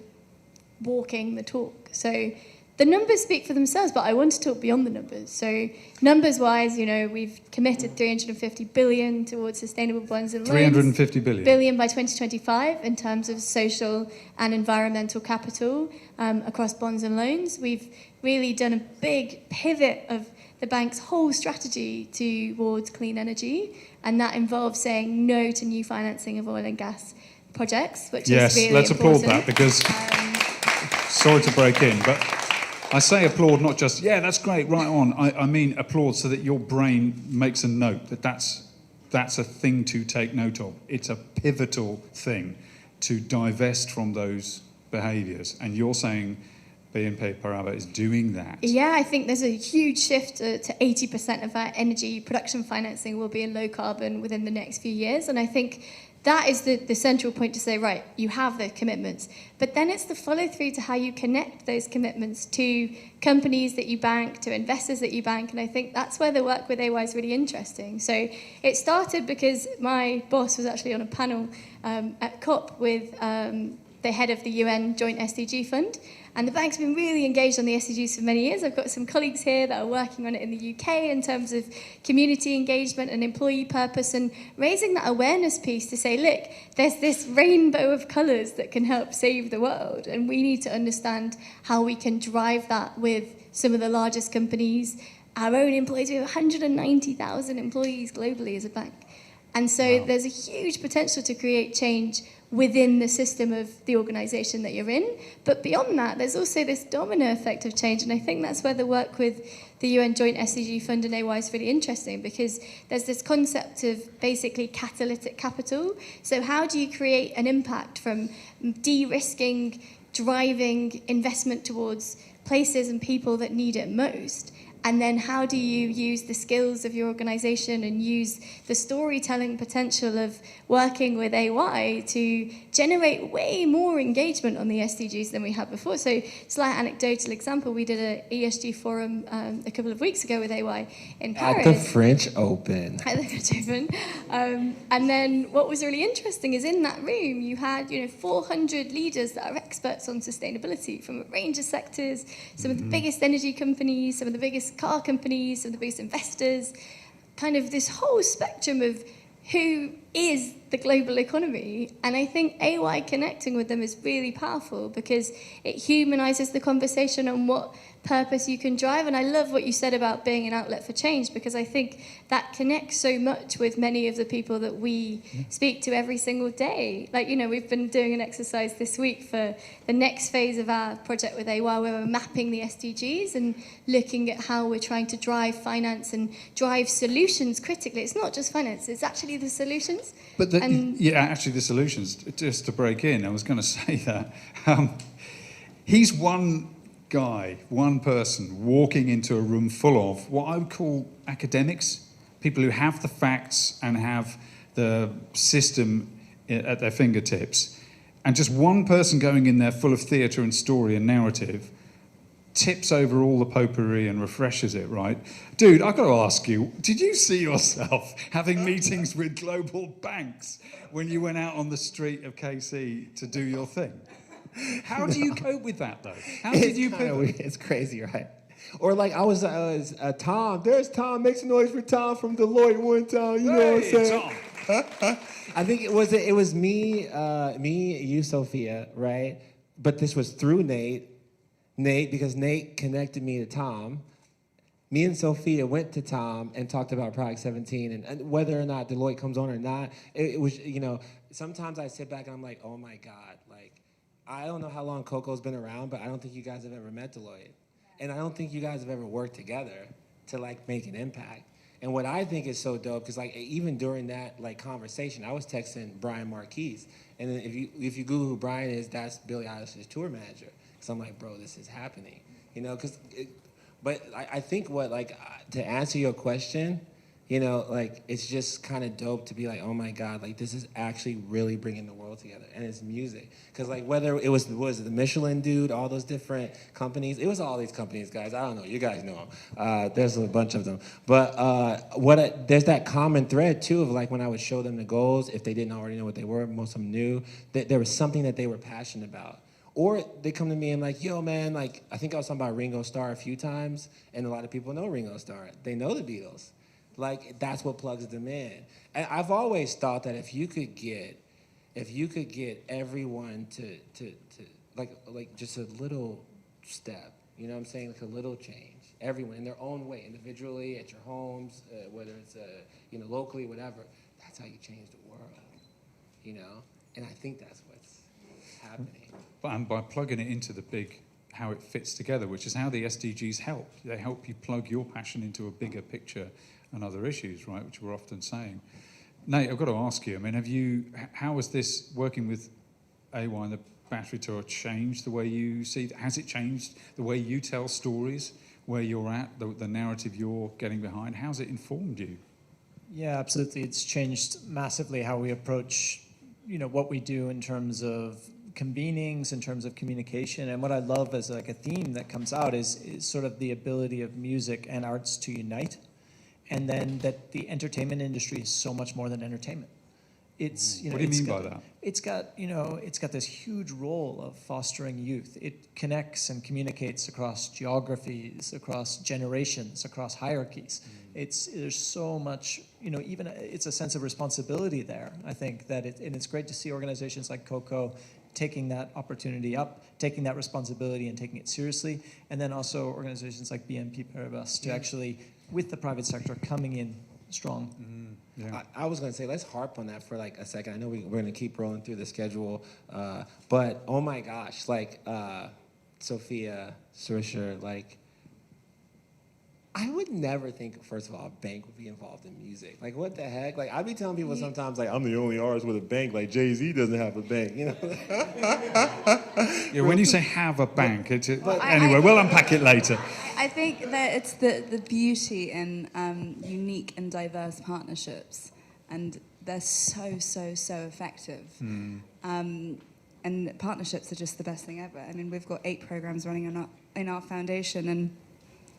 walking the talk. So the numbers speak for themselves, but I want to talk beyond the numbers. So numbers-wise, we've committed 350 billion towards sustainable bonds and loans. 350 billion? Billion by 2025 in terms of social and environmental capital across bonds and loans. We've really done a big pivot of the bank's whole strategy towards clean energy, and that involves saying no to new financing of oil and gas projects, which is really let's important. applaud that, because sorry to break in, but I say applaud not just, that's great, right on. I mean applaud so that your brain makes a note that that's a thing to take note of. It's a pivotal thing to divest from those behaviours, and you're saying BNP Paribas is doing that. Yeah, I think there's a huge shift to 80% of our energy production financing will be in low carbon within the next few years. And I think that is the central point to say, right, you have the commitments. But then it's the follow through to how you connect those commitments to companies that you bank, to investors that you bank. And I think that's where the work with AY is really interesting. So it started because my boss was actually on a panel at COP with the head of the UN Joint SDG Fund. And the bank's been really engaged on the SDGs for many years. I've got some colleagues here that are working on it in the UK in terms of community engagement and employee purpose and raising that awareness piece to say, look, there's this rainbow of colours that can help save the world. And we need to understand how we can drive that with some of the largest companies, our own employees. We have 190,000 employees globally as a bank. And so there's a huge potential to create change within the system of the organisation that you're in. But beyond that, there's also this domino effect of change. And I think that's where the work with the UN Joint SDG Fund and AY is really interesting, because there's this concept of basically catalytic capital. So how do you create an impact from de-risking, driving investment towards places and people that need it most? And then how do you use the skills of your organisation and use the storytelling potential of working with AY to generate way more engagement on the SDGs than we had before? So, slight anecdotal example, we did an ESG forum a couple of weeks ago with AY in Paris. At the French Open. At the French Open. And then what was really interesting is in that room you had 400 leaders that are experts on sustainability from a range of sectors, some of the biggest energy companies, some of the biggest car companies, some of the biggest investors, kind of this whole spectrum of who is the global economy. And I think AY connecting with them is really powerful because it humanises the conversation on what purpose you can drive. And I love what you said about being an outlet for change, because I think that connects so much with many of the people that we speak to every single day. Like, we've been doing an exercise this week for the next phase of our project with AY, where we're mapping the SDGs and looking at how we're trying to drive finance and drive solutions critically. It's not just finance, it's actually the solutions. But actually the solutions, just to break in, I was going to say that. He's one guy, one person, walking into a room full of what I would call academics, people who have the facts and have the system at their fingertips, and just one person going in there full of theatre and story and narrative tips over all the potpourri and refreshes it, right? Dude, I've got to ask you, did you see yourself having meetings with global banks when you went out on the street of KC to do your thing? How do you cope with that, though? How did you pivot? It's crazy, right? Or like I was Tom. There's Tom. Make some noise for Tom from Deloitte one time. You know what I'm saying? Tom. I think it was me, you, Sophia, right? But this was through Nate, because Nate connected me to Tom. Me and Sophia went to Tom and talked about Project 17 and whether or not Deloitte comes on or not. It was, sometimes I sit back and I'm like, oh my God, I don't know how long Coco's been around, but I don't think you guys have ever met Deloitte. And I don't think you guys have ever worked together to make an impact. And what I think is so dope, because even during that conversation, I was texting Brian Marquise. And then if you Google who Brian is, that's Billie Eilish's tour manager. So I'm like, bro, this is happening. But I think to answer your question, it's just kind of dope to be like, oh my God, this is actually really bringing the world together, and it's music. Because whether it was the Michelin dude, all those different companies, it was all these companies, guys. I don't know, you guys know them. There's a bunch of them. But there's that common thread too of when I would show them the goals, if they didn't already know what they were, most of them knew, that there was something that they were passionate about. Or they come to me and yo, man, I think I was talking about Ringo Starr a few times, and a lot of people know Ringo Starr. They know the Beatles. That's what plugs them in. And I've always thought that if you could get everyone to just a little step, you know what I'm saying, a little change, everyone in their own way, individually, at your homes, whether it's locally, whatever, that's how you change the world, And I think that's what's happening. And by plugging it into the big, how it fits together, which is how the SDGs help. They help you plug your passion into a bigger picture and other issues, right, which we're often saying. Nate, I've got to ask you, how has this, working with AY and the Battery Tour, changed the way you see, has it changed the way you tell stories, where you're at, the narrative you're getting behind? How's it informed you? Yeah, absolutely. It's changed massively how we approach what we do in terms of convenings, in terms of communication. And what I love as like a theme that comes out is sort of the ability of music and arts to unite. And then that the entertainment industry is so much more than entertainment. It's, what do you mean by that? It's got this huge role of fostering youth. It connects and communicates across geographies, across generations, across hierarchies. There's so much, even it's a sense of responsibility there. I think that and it's great to see organizations like Coco taking that opportunity up, taking that responsibility and taking it seriously, and then also organizations like BNP Paribas to actually, with the private sector, coming in strong. Yeah. I was going to say, let's harp on that for like a second. I know we're going to keep rolling through the schedule, but oh my gosh, like Sophia, Sarisha, like I would never think, first of all, a bank would be involved in music. Like, what the heck? Like, I'd be telling people sometimes, like, I'm the only artist with a bank. Like, Jay-Z doesn't have a bank, Yeah, when you say have a bank, anyway, we'll unpack it later. I think that it's the beauty in unique and diverse partnerships, and they're so effective. And partnerships are just the best thing ever. I mean, we've got 8 programs running in our foundation, and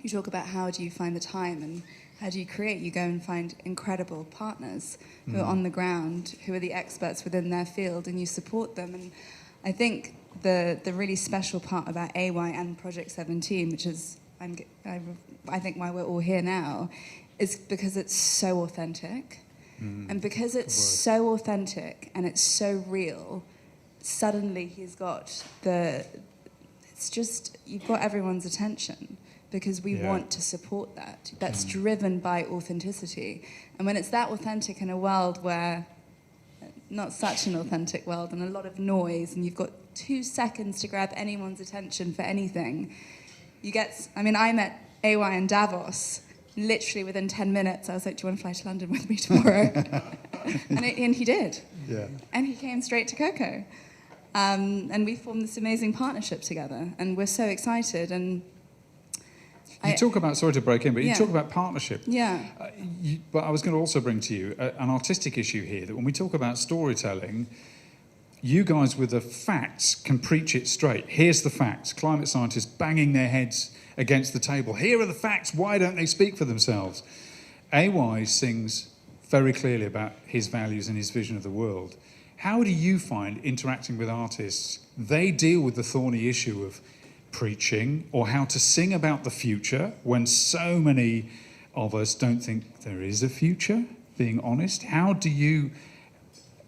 you talk about how do you find the time and how do you create. You go and find incredible partners who are on the ground, who are the experts within their field, and you support them. And I think the really special part about AY and Project17, which is I think why we're all here now, is because it's so authentic. And because it's so authentic and it's so real, suddenly he's got you've got everyone's attention, because we want to support that. That's driven by authenticity. And when it's that authentic in a world where, not such an authentic world, and a lot of noise, and you've got 2 seconds to grab anyone's attention for anything, I met AY in Davos, literally within 10 minutes. I was like, do you want to fly to London with me tomorrow? and he did. Yeah. And he came straight to Coco. And we formed this amazing partnership together, and we're so excited. And you talk about, sorry to break in, but you talk about partnership. Yeah. But I was going to also bring to you an artistic issue here, that when we talk about storytelling, you guys with the facts can preach it straight. Here's the facts. Climate scientists banging their heads against the table. Here are the facts. Why don't they speak for themselves? AY sings very clearly about his values and his vision of the world. How do you find interacting with artists? They deal with the thorny issue of preaching, or how to sing about the future when so many of us don't think there is a future, being honest. How do you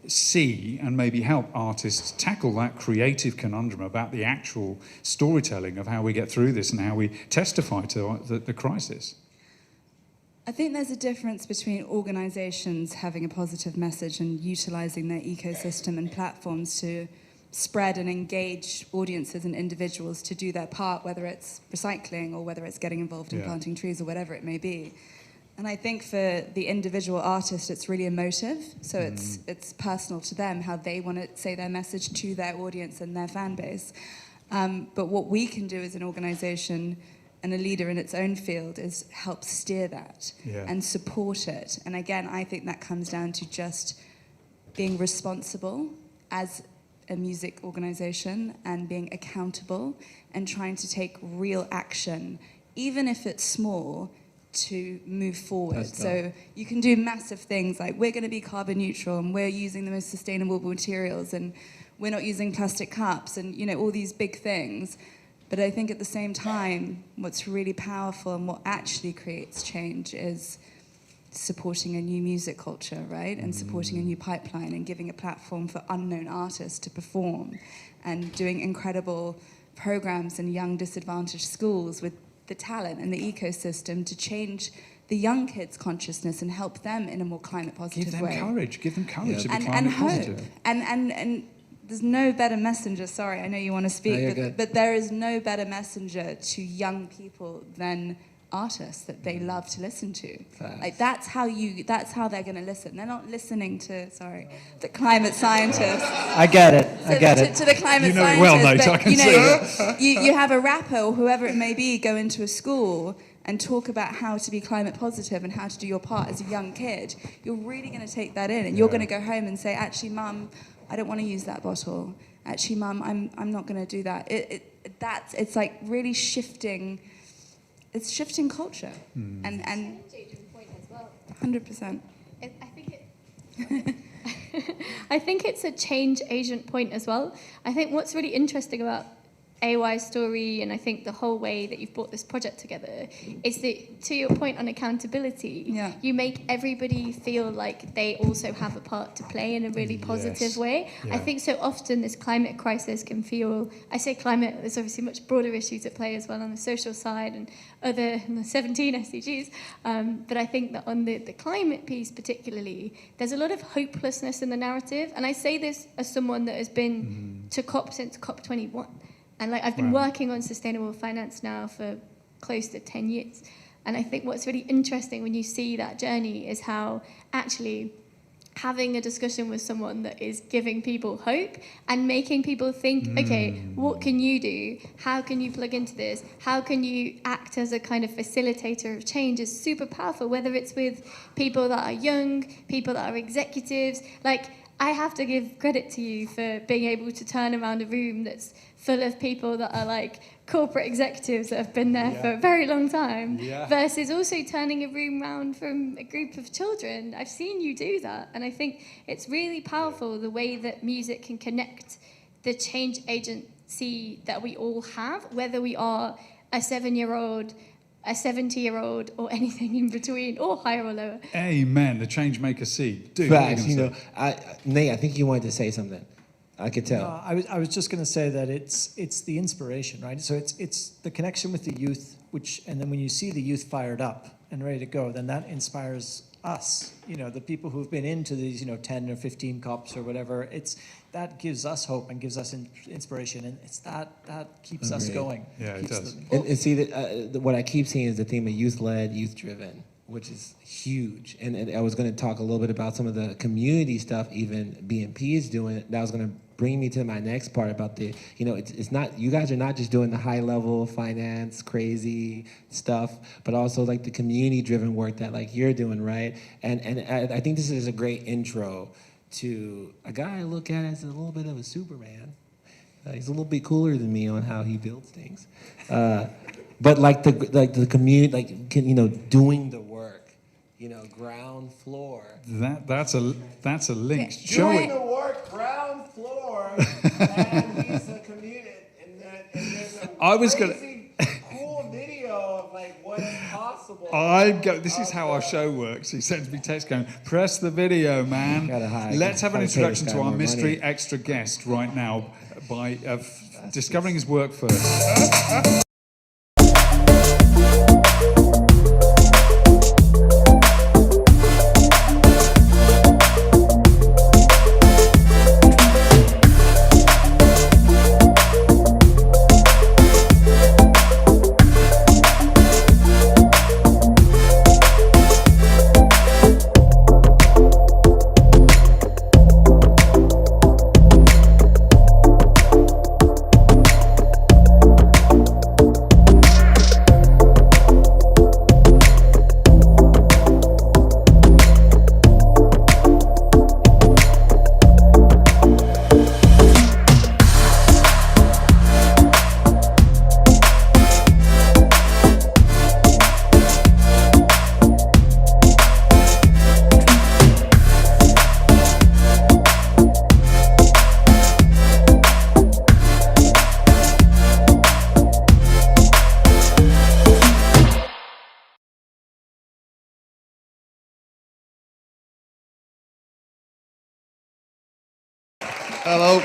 see and maybe help artists tackle that creative conundrum about the actual storytelling of how we get through this and how we testify to the crisis? I think there's a difference between organizations having a positive message and utilizing their ecosystem and platforms to spread and engage audiences and individuals to do their part, whether it's recycling or whether it's getting involved in planting trees or whatever it may be. And I think for the individual artist, it's really emotive. So it's personal to them, how they want to say their message to their audience and their fan base. But what we can do as an organization and a leader in its own field is help steer that and support it. And again, I think that comes down to just being responsible as a music organization and being accountable and trying to take real action, even if it's small, to move forward. So you can do massive things like, we're going to be carbon neutral and we're using the most sustainable materials and we're not using plastic cups and all these big things. But I think at the same time, what's really powerful and what actually creates change is supporting a new music culture, right? And supporting a new pipeline and giving a platform for unknown artists to perform and doing incredible programs in young disadvantaged schools with the talent and the ecosystem to change the young kids' consciousness and help them in a more climate positive way. Give them courage to be and climate hope. positive. And there's no better messenger, sorry, I know you want to speak, but there is no better messenger to young people than artists that they love to listen to. Like that's how they're going to listen. They're not listening to, the climate scientists. I get it. To the climate scientists. Well, Nate, I can see you have a rapper or whoever it may be go into a school and talk about how to be climate positive and how to do your part as a young kid, you're really going to take that in, and you're going to go home and say, actually, Mum, I don't want to use that bottle. Actually, Mum, I'm not going to do that. It's like really shifting. It's shifting culture, and 100%. I think it's a change agent point as well. I think what's really interesting about AY's story, and I think the whole way that you've brought this project together, is that, to your point on accountability, you make everybody feel like they also have a part to play in a really positive way. I think so often this climate crisis can feel, I say climate, there's obviously much broader issues at play as well on the social side and the 17 SDGs, but I think that on the climate piece particularly, there's a lot of hopelessness in the narrative, and I say this as someone that has been to COP since COP21. And like I've been working on sustainable finance now for close to 10 years. And I think what's really interesting when you see that journey is how actually having a discussion with someone that is giving people hope and making people think, okay, what can you do? How can you plug into this? How can you act as a kind of facilitator of change is super powerful, whether it's with people that are young, people that are executives. Like, I have to give credit to you for being able to turn around a room that's full of people that are like corporate executives that have been there for a very long time, versus also turning a room round from a group of children. I've seen you do that, and I think it's really powerful the way that music can connect the change agency that we all have, whether we are a 7-year-old, a 70-year-old, or anything in between, or higher or lower. Amen. The change maker seed. Dude, facts. Nate, I think you wanted to say something. I could tell. I was just going to say that it's the inspiration, right? So it's the connection with the youth, and then when you see the youth fired up and ready to go, then that inspires us. The people who've been into these, 10 or 15 COPs or whatever. That gives us hope and gives us inspiration, and it's that keeps us going. Yeah, it does. And see, what I keep seeing is the theme of youth-led, youth-driven, which is huge. And I was going to talk a little bit about some of the community stuff even BNP is doing. That was going to bring me to my next part about it's not, you guys are not just doing the high-level finance, crazy stuff, but also like the community-driven work that like you're doing, right? And I think this is a great intro to a guy I look at as a little bit of a Superman. He's a little bit cooler than me on how he builds things. But like the community, doing the work, ground floor. That's a link. Doing the work, ground floor, and he's a community, and there's a crazy cool video of like what's possible. This is how our show works. He sends me text going, press the video, man. Let's have an introduction to our mystery extra guest right now by discovering his work first. Hello.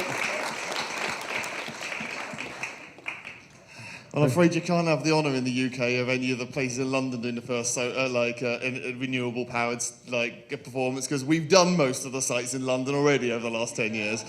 Well, I'm afraid you can't have the honour in the UK of any of the places in London doing the first renewable powered performance, because we've done most of the sites in London already over the last 10 years.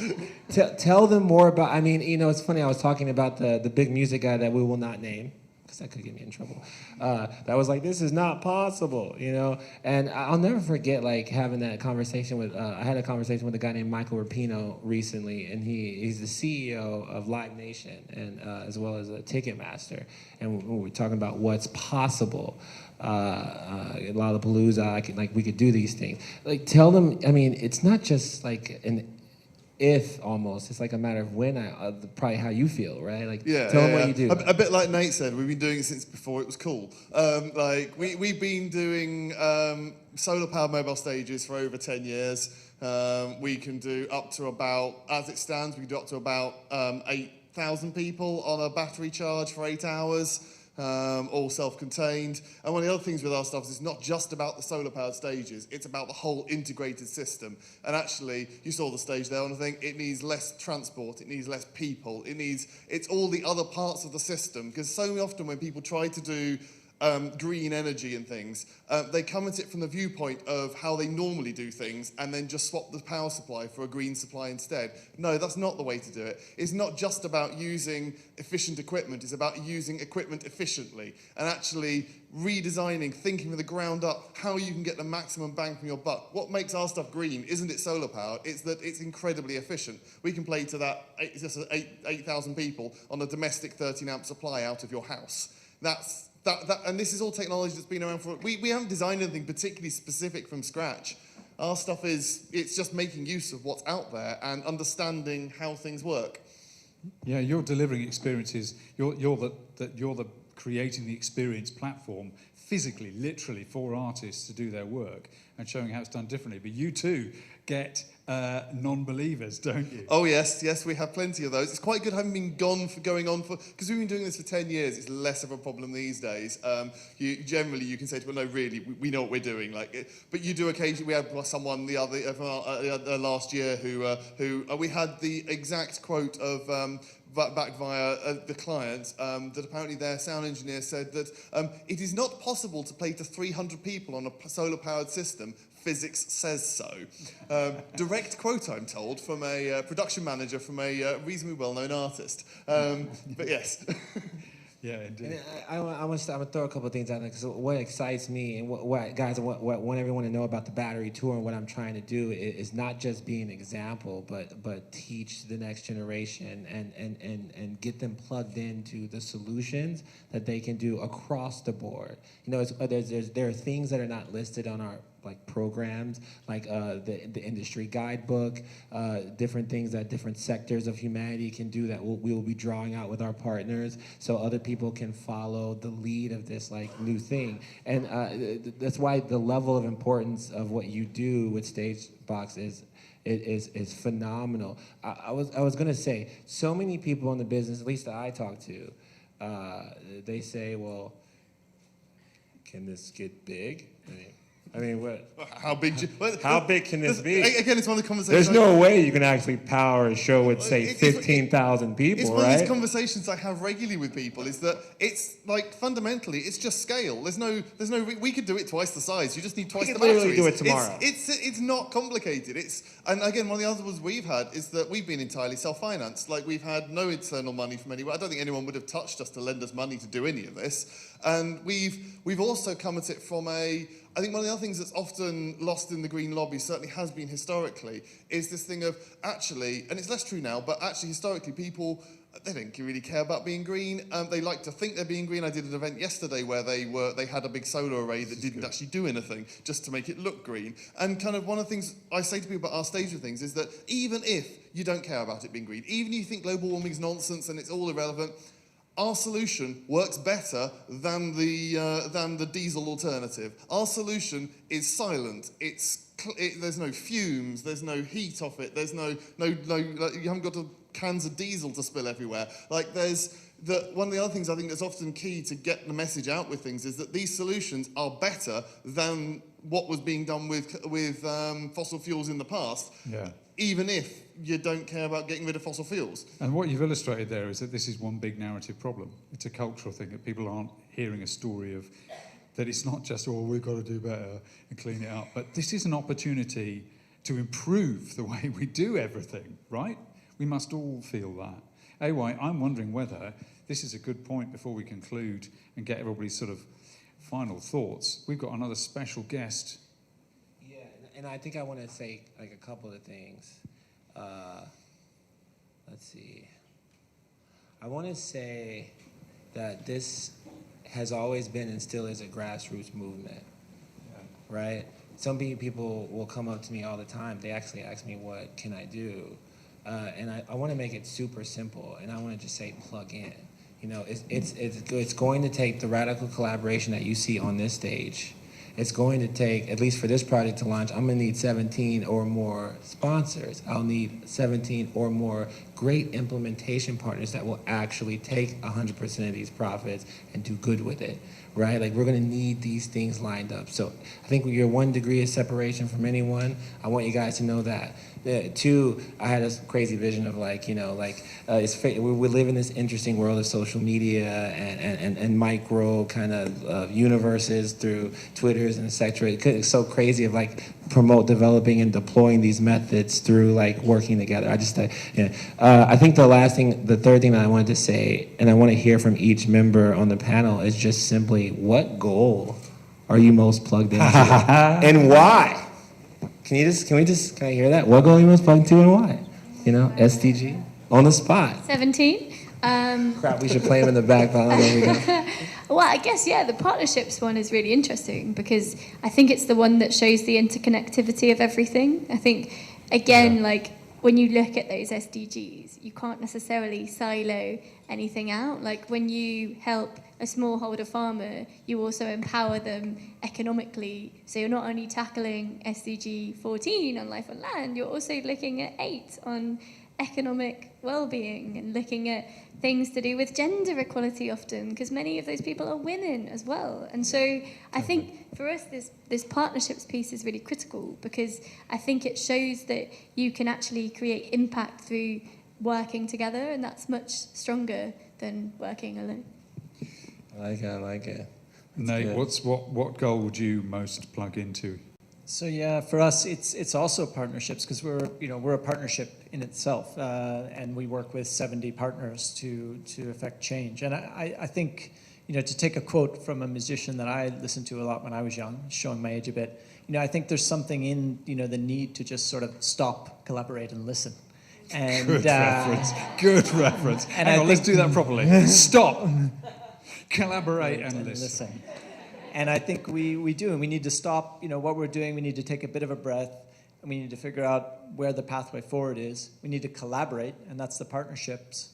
Tell them more about. It's funny. I was talking about the big music guy that we will not name, because that could get me in trouble. That was like, this is not possible, you know? And I'll never forget like having that conversation with, I had a conversation with a guy named Michael Rapino recently, and he's the CEO of Live Nation, and as well as a Ticketmaster. And we were talking about what's possible. Lollapalooza, we could do these things. Like, tell them, I mean, it's not just like an if almost, it's like a matter of when, probably how you feel, right? Like, tell them what you do. A bit like Nate said, we've been doing it since before it was cool. We've been doing solar-powered mobile stages for over 10 years. We can do up to about, as it stands, we can do up to about 8,000 people on a battery charge for 8 hours. All self-contained. And one of the other things with our stuff is it's not just about the solar-powered stages, it's about the whole integrated system. And actually, you saw the stage there, and I think it needs less transport, it needs less people, it's all the other parts of the system, because so often when people try to do green energy and things, they come at it from the viewpoint of how they normally do things and then just swap the power supply for a green supply instead. No, that's not the way to do it. It's not just about using efficient equipment, it's about using equipment efficiently and actually redesigning, thinking from the ground up how you can get the maximum bang from your buck. What makes our stuff green isn't it solar powered, it's that it's incredibly efficient. We can play to that 8,000 people on a domestic 13 amp supply out of your house. And this is all technology that's been around for, we haven't designed anything particularly specific from scratch. Our stuff it's just making use of what's out there and understanding how things work. Yeah, you're delivering experiences, you're the creating the experience platform physically, literally for artists to do their work and showing how it's done differently. But you too get non-believers, don't you? Oh yes, we have plenty of those. It's quite good having been going on because we've been doing this for 10 years. It's less of a problem these days. Generally, you can say to people, no, really, we know what we're doing. But you do occasionally. We had someone the other last year who we had the exact quote of. Back via the client, that apparently their sound engineer said that it is not possible to play to 300 people on a solar-powered system. Physics says so. Direct quote, I'm told, from a production manager from a reasonably well-known artist. But yes. Yeah, indeed. I'm gonna throw a couple of things out there, because what excites me and what I want everyone to know about the battery tour and what I'm trying to do is not just be an example, but teach the next generation and get them plugged into the solutions that they can do across the board. You know, there are things that are not listed on our programs, like the industry guidebook, different things that different sectors of humanity can do that we will be drawing out with our partners, so other people can follow the lead of this new thing. And that's why the level of importance of what you do with Stagebox is phenomenal. I was gonna say, so many people in the business, at least that I talk to, they say, well, can this get big? I mean, what? How big can this be? Again, it's one of the conversations. There's no way you can actually power a show with, say, 15,000 people, it's right? one of these conversations I have regularly with people. Is that it's fundamentally it's just scale. There's no. We could do it twice the size. You just need twice the batteries. We could literally do it tomorrow. It's not complicated. And again, one of the other ones we've had is that we've been entirely self-financed. We've had no external money from anywhere. I don't think anyone would have touched us to lend us money to do any of this. And we've also come at it from I think one of the other things that's often lost in the green lobby, certainly has been historically, is this thing of actually, and it's less true now, but actually historically people, they don't really care about being green. They like to think they're being green. I did an event yesterday where they had a big solar array that didn't actually do anything, just to make it look green. And kind of one of the things I say to people about our stage of things is that even if you don't care about it being green, even if you think global warming is nonsense and it's all irrelevant, our solution works better than the diesel alternative. Our solution is silent. There's no fumes. There's no heat off it. There's no you haven't got cans of diesel to spill everywhere. One of the other things I think that's often key to get the message out with things is that these solutions are better than what was being done with fossil fuels in the past. Yeah. Even if you don't care about getting rid of fossil fuels. And what you've illustrated there is that this is one big narrative problem. It's a cultural thing, that people aren't hearing a story of that it's not just, we've got to do better and clean it up, but this is an opportunity to improve the way we do everything, right? We must all feel that. AY, I'm wondering whether this is a good point before we conclude and get everybody's sort of final thoughts. We've got another special guest. Yeah, and I think I want to say like a couple of things. Let's see. I want to say that this has always been and still is a grassroots movement, right? Some people will come up to me all the time. They actually ask me, what can I do? And I want to make it super simple, and I want to just say plug in. You know, it's going to take the radical collaboration that you see on this stage. It's going to take, at least for this project to launch, I'm going to need 17 or more sponsors. I'll need 17 or more great implementation partners that will actually take 100% of these profits and do good with it, right? Like, we're going to need these things lined up. So I think you're 1 degree of separation from anyone. I want you guys to know that. 2, I had a crazy vision of like, you know, like we live in this interesting world of social media and micro kind of universes through Twitters and et cetera. It's so crazy of like promote developing and deploying these methods through like working together. I think the third thing that I wanted to say, and I want to hear from each member on the panel, is just simply, what goal are you most plugged into and why? Can I hear that? What goal are you most plugged into and why? You know, SDG, on the spot. 17. Crap, we should play him in the back, but I don't know we go. Well, I guess, yeah, the partnerships one is really interesting because I think it's the one that shows the interconnectivity of everything. I think, again, like, when you look at those SDGs, you can't necessarily silo anything out. Like, when you help a smallholder farmer, you also empower them economically. So you're not only tackling SDG 14 on life on land, you're also looking at 8 on economic well-being and looking at things to do with gender equality often, because many of those people are women as well. And so I think for us this partnerships piece is really critical, because I think it shows that you can actually create impact through working together, and that's much stronger than working alone. I like it. Nate, what goal would you most plug into? So yeah, for us, it's also partnerships, because we're a partnership in itself, and we work with 70 partners to affect change. And I think, to take a quote from a musician that I listened to a lot when I was young, showing my age a bit, I think there's something in the need to just sort of stop, collaborate, and listen. And, Good reference. Good reference. And Hang on, let's do that properly. Stop. Collaborate and listen. And I think we do, and we need to stop, what we're doing. We need to take a bit of a breath, and we need to figure out where the pathway forward is. We need to collaborate, and that's the partnerships,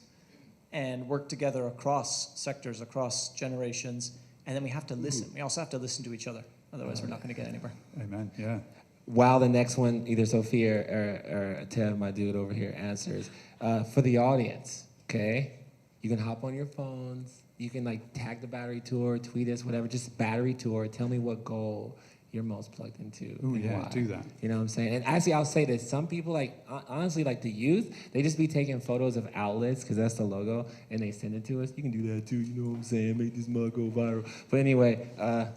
and work together across sectors, across generations, and then we have to listen. We also have to listen to each other. Otherwise, we're not going to get anywhere. Amen, yeah. While the next one, either Sophia or Tev, my dude over here, answers, for the audience, okay? You can hop on your phones. You can tag the battery tour, tweet us, whatever, just battery tour. Tell me what goal you're most plugged into. Ooh, yeah, why. Do that. You know what I'm saying? And actually, I'll say this. Some people, honestly, the youth, they just be taking photos of outlets, because that's the logo, and they send it to us. You can do that too, you know what I'm saying? Make this mug go viral. But anyway,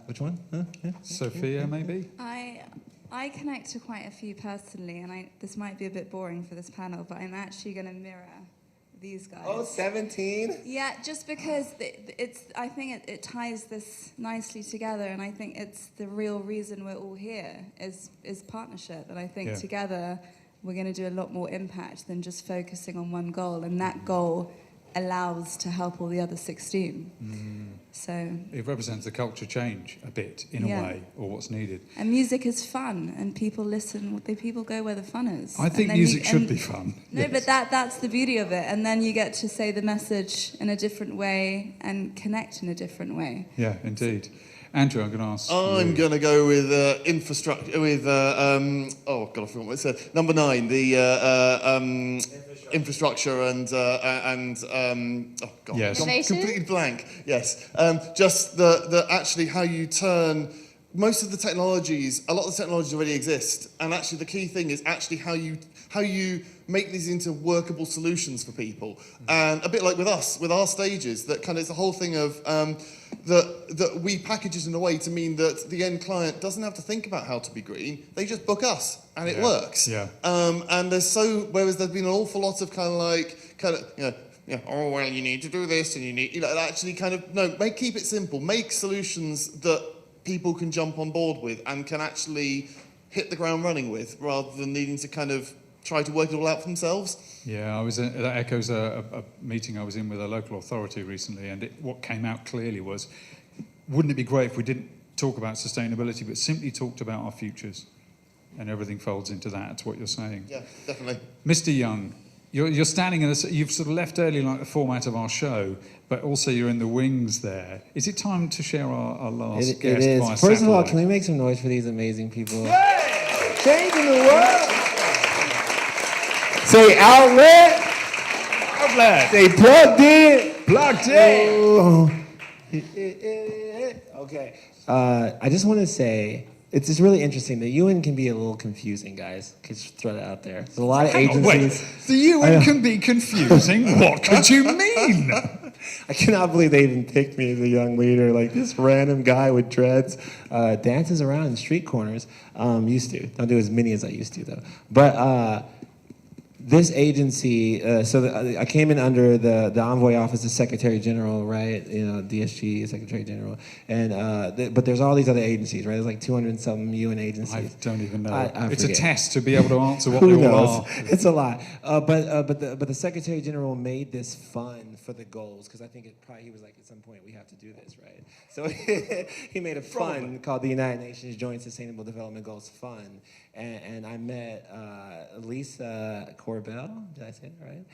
which one? Huh? Yeah. Sophia, maybe? I connect to quite a few personally, and this might be a bit boring for this panel, but I'm actually going to mirror these guys. Oh, 17? Yeah, just because I think it ties this nicely together, and I think it's the real reason we're all here is partnership. And I think together we're going to do a lot more impact than just focusing on one goal, and that goal allows to help all the other 16. So it represents the culture change a bit, in a way, or what's needed. And music is fun, and people listen. People go where the fun is. I think music should be fun. No, yes. But that's the beauty of it. And then you get to say the message in a different way and connect in a different way. Yeah, indeed. Andrew, I'm going to ask I'm going to go with infrastructure, with, oh God, I forgot what it said. Number 9, the infrastructure and oh God, yes. Completely blank. Yes, just the actually how you turn most of the technologies. A lot of the technologies already exist, and actually the key thing is actually how you make these into workable solutions for people. And a bit like with us, with our stages, that kind of it's the whole thing of that we package it in a way to mean that the end client doesn't have to think about how to be green. They just book us, and it works. Yeah. And whereas there's been an awful lot of yeah, oh, well, you need to do this and you need, actually kind of, no, keep it simple. Make solutions that people can jump on board with and can actually hit the ground running with, rather than needing to kind of try to work it all out for themselves. Yeah, that echoes a meeting I was in with a local authority recently, and what came out clearly was, wouldn't it be great if we didn't talk about sustainability, but simply talked about our futures? And everything folds into that. That's what you're saying. Yeah, definitely. Mr. Young, you're standing in you've sort of left early like the format of our show, but also you're in the wings there. Is it time to share our last guest? It is. Via First of all, satellite? can we make some noise for these amazing people? Yay! Changing the world! Say outlet! Outlet! Say plugged in! Plugged in! Oh. Okay. I just want to say, it's just really interesting. The UN can be a little confusing, guys. Just throw that out there. There's a lot of agencies. Wait, the UN can be confusing? What could you mean? I cannot believe they even picked me as a young leader. Like this random guy with dreads dances around in street corners. Used to. Don't do as many as I used to, though. But this agency, I came in under the Envoy Office of Secretary General, right? DSG, Secretary General, and but there's all these other agencies, right? There's like 200 and some UN agencies. I don't even know. I it's forget. a test to be able to answer what Who they all knows? are. It's a lot. But the Secretary General made this fund for the goals, because I think he was like, at some point we have to do this, right? So he made a fund called the United Nations Joint Sustainable Development Goals Fund, and I met Lisa Corbell, did I say that right?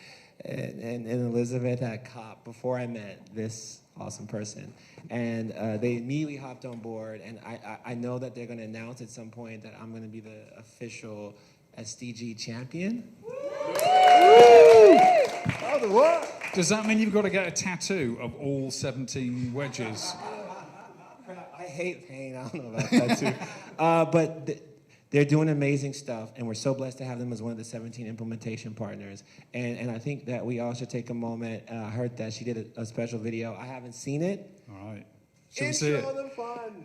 And Elizabeth at COP before I met this awesome person. And they immediately hopped on board, and I know that they're going to announce at some point that I'm going to be the official SDG champion. Oh, the what? Does that mean you've got to get a tattoo of all 17 wedges? I hate pain. I don't know about that too. But they're doing amazing stuff, and we're so blessed to have them as one of the 17 implementation partners. And I think that we all should take a moment. I heard that she did a special video. I haven't seen it. All right. Shall we see it?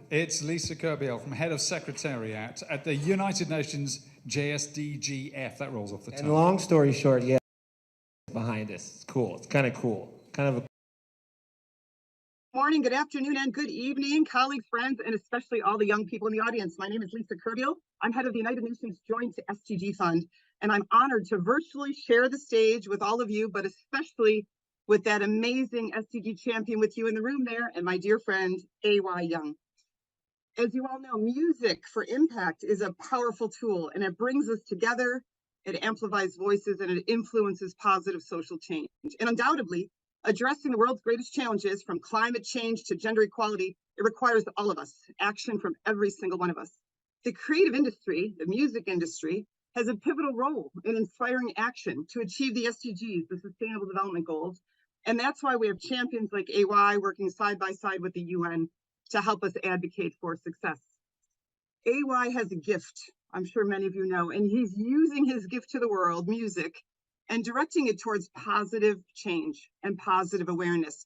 It's Lisa Kerbiel from Head of Secretariat at the United Nations JSDGF. That rolls off the tongue. And long story short, yeah, behind us. It's cool. It's kind of cool. Kind of a Morning, good afternoon, and good evening, colleagues, friends, and especially all the young people in the audience. My name is Lisa Kerbiel. I'm head of the United Nations Joint SDG Fund, and I'm honored to virtually share the stage with all of you, but especially with that amazing SDG champion with you in the room there, and my dear friend, A.Y. Young. As you all know, music for impact is a powerful tool, and it brings us together, it amplifies voices, and it influences positive social change. And undoubtedly, addressing the world's greatest challenges, from climate change to gender equality, it requires all of us, action from every single one of us. The creative industry, the music industry, has a pivotal role in inspiring action to achieve the SDGs, the Sustainable Development Goals. And that's why we have champions like AY working side by side with the UN to help us advocate for success. AY has a gift, I'm sure many of you know, and he's using his gift to the world, music, and directing it towards positive change and positive awareness.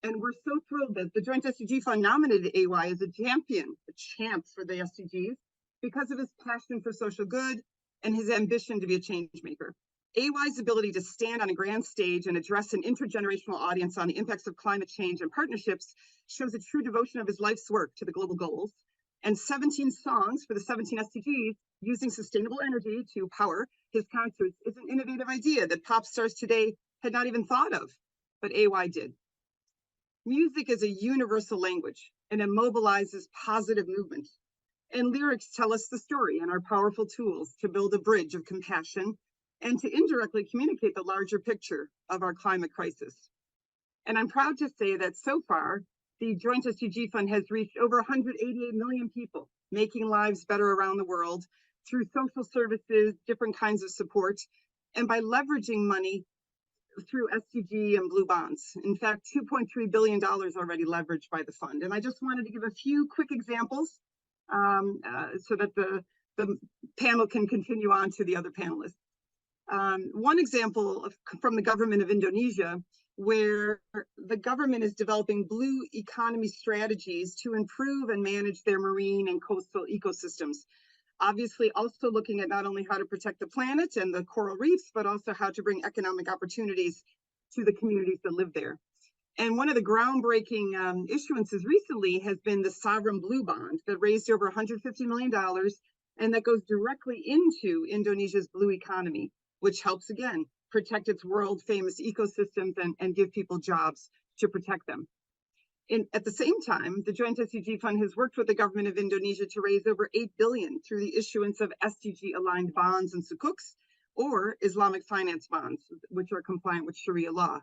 And we're so thrilled that the Joint SDG Fund nominated AY as a champion, a champ for the SDGs, because of his passion for social good and his ambition to be a change maker. AY's ability to stand on a grand stage and address an intergenerational audience on the impacts of climate change and partnerships shows a true devotion of his life's work to the global goals. And 17 songs for the 17 SDGs using sustainable energy to power his concerts is an innovative idea that pop stars today had not even thought of, but AY did. Music is a universal language, and it mobilizes positive movement. And lyrics tell us the story and are powerful tools to build a bridge of compassion and to indirectly communicate the larger picture of our climate crisis. And I'm proud to say that so far, the Joint SDG Fund has reached over 188 million people, making lives better around the world through social services, different kinds of support, and by leveraging money through SDG and blue bonds. In fact, $2.3 billion already leveraged by the fund. And I just wanted to give a few quick examples so that the panel can continue on to the other panelists. One example from the government of Indonesia, where the government is developing blue economy strategies to improve and manage their marine and coastal ecosystems. Obviously, also looking at not only how to protect the planet and the coral reefs, but also how to bring economic opportunities to the communities that live there. And one of the groundbreaking issuances recently has been the Sovereign Blue Bond that raised over $150 million, and that goes directly into Indonesia's blue economy, which helps, again, protect its world-famous ecosystems and give people jobs to protect them. At the same time, the Joint SDG Fund has worked with the government of Indonesia to raise over $8 billion through the issuance of SDG-aligned bonds and sukuks, or Islamic finance bonds, which are compliant with Sharia law.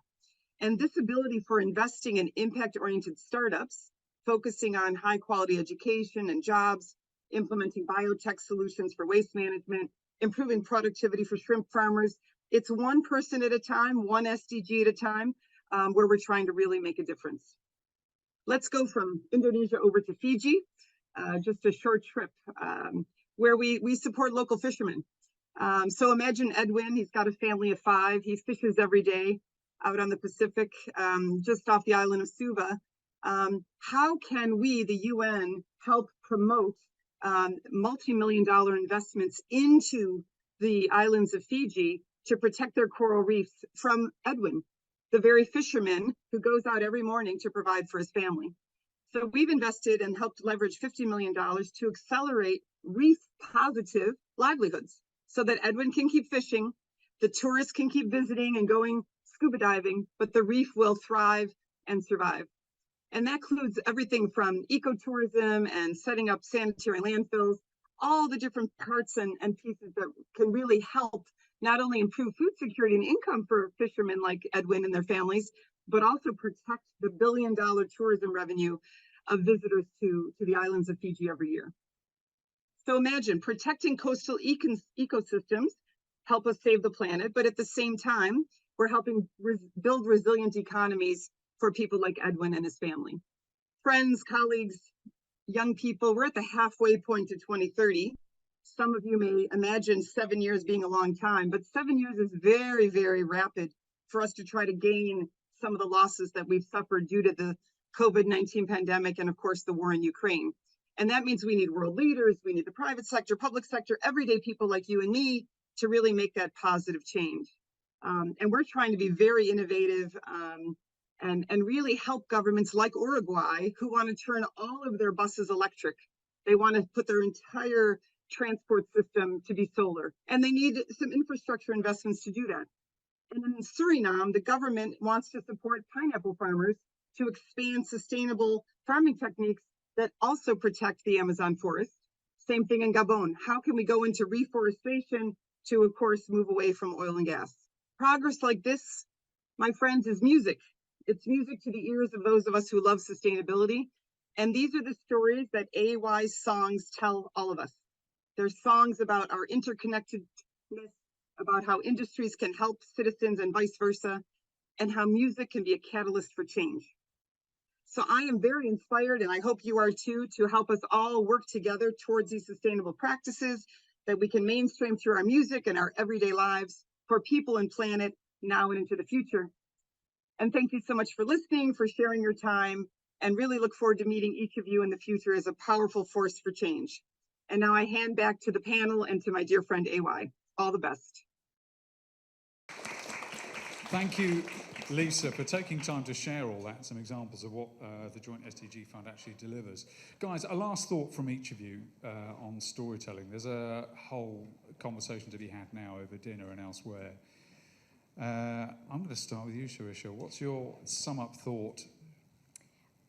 And this ability for investing in impact-oriented startups, focusing on high-quality education and jobs, implementing biotech solutions for waste management, improving productivity for shrimp farmers, it's one person at a time, one SDG at a time, where we're trying to really make a difference. Let's go from Indonesia over to Fiji, just a short trip, where we support local fishermen. So imagine Edwin, he's got a family of 5, he fishes every day out on the Pacific, just off the island of Suva. How can we, the UN, help promote multi-million-dollar investments into the islands of Fiji to protect their coral reefs from Edwin, the very fisherman who goes out every morning to provide for his family? So we've invested and helped leverage $50 million to accelerate reef-positive livelihoods so that Edwin can keep fishing, the tourists can keep visiting and going scuba diving, but the reef will thrive and survive. And that includes everything from ecotourism and setting up sanitary landfills, all the different parts and pieces that can really help not only improve food security and income for fishermen like Edwin and their families, but also protect the billion-dollar tourism revenue of visitors to the islands of Fiji every year. So imagine protecting coastal ecosystems help us save the planet, but at the same time, we're helping build resilient economies for people like Edwin and his family. Friends, colleagues, young people, we're at the halfway point to 2030. Some of you may imagine 7 years being a long time, but 7 years is very, very rapid for us to try to gain some of the losses that we've suffered due to the COVID-19 pandemic and, of course, the war in Ukraine. And that means we need world leaders, we need the private sector, public sector, everyday people like you and me to really make that positive change. And we're trying to be very innovative and really help governments like Uruguay, who want to turn all of their buses electric. They want to put their entire transport system to be solar, and they need some infrastructure investments to do that. And in Suriname, the government wants to support pineapple farmers to expand sustainable farming techniques that also protect the Amazon forest. Same thing in Gabon. How can we go into reforestation to, of course, move away from oil and gas? Progress like this, my friends, is music. It's music to the ears of those of us who love sustainability. And these are the stories that AY's songs tell all of us. They're songs about our interconnectedness, about how industries can help citizens and vice versa, and how music can be a catalyst for change. So I am very inspired, and I hope you are too, to help us all work together towards these sustainable practices that we can mainstream through our music and our everyday lives for people and planet now and into the future. And thank you so much for listening, for sharing your time, and really look forward to meeting each of you in the future as a powerful force for change. And now I hand back to the panel and to my dear friend AY. All the best. Thank you, Lisa, for taking time to share all that, some examples of what the Joint SDG Fund actually delivers. Guys, a last thought from each of you on storytelling. There's a whole conversation to be had now over dinner and elsewhere. I'm going to start with you, Sharisha. What's your sum-up thought?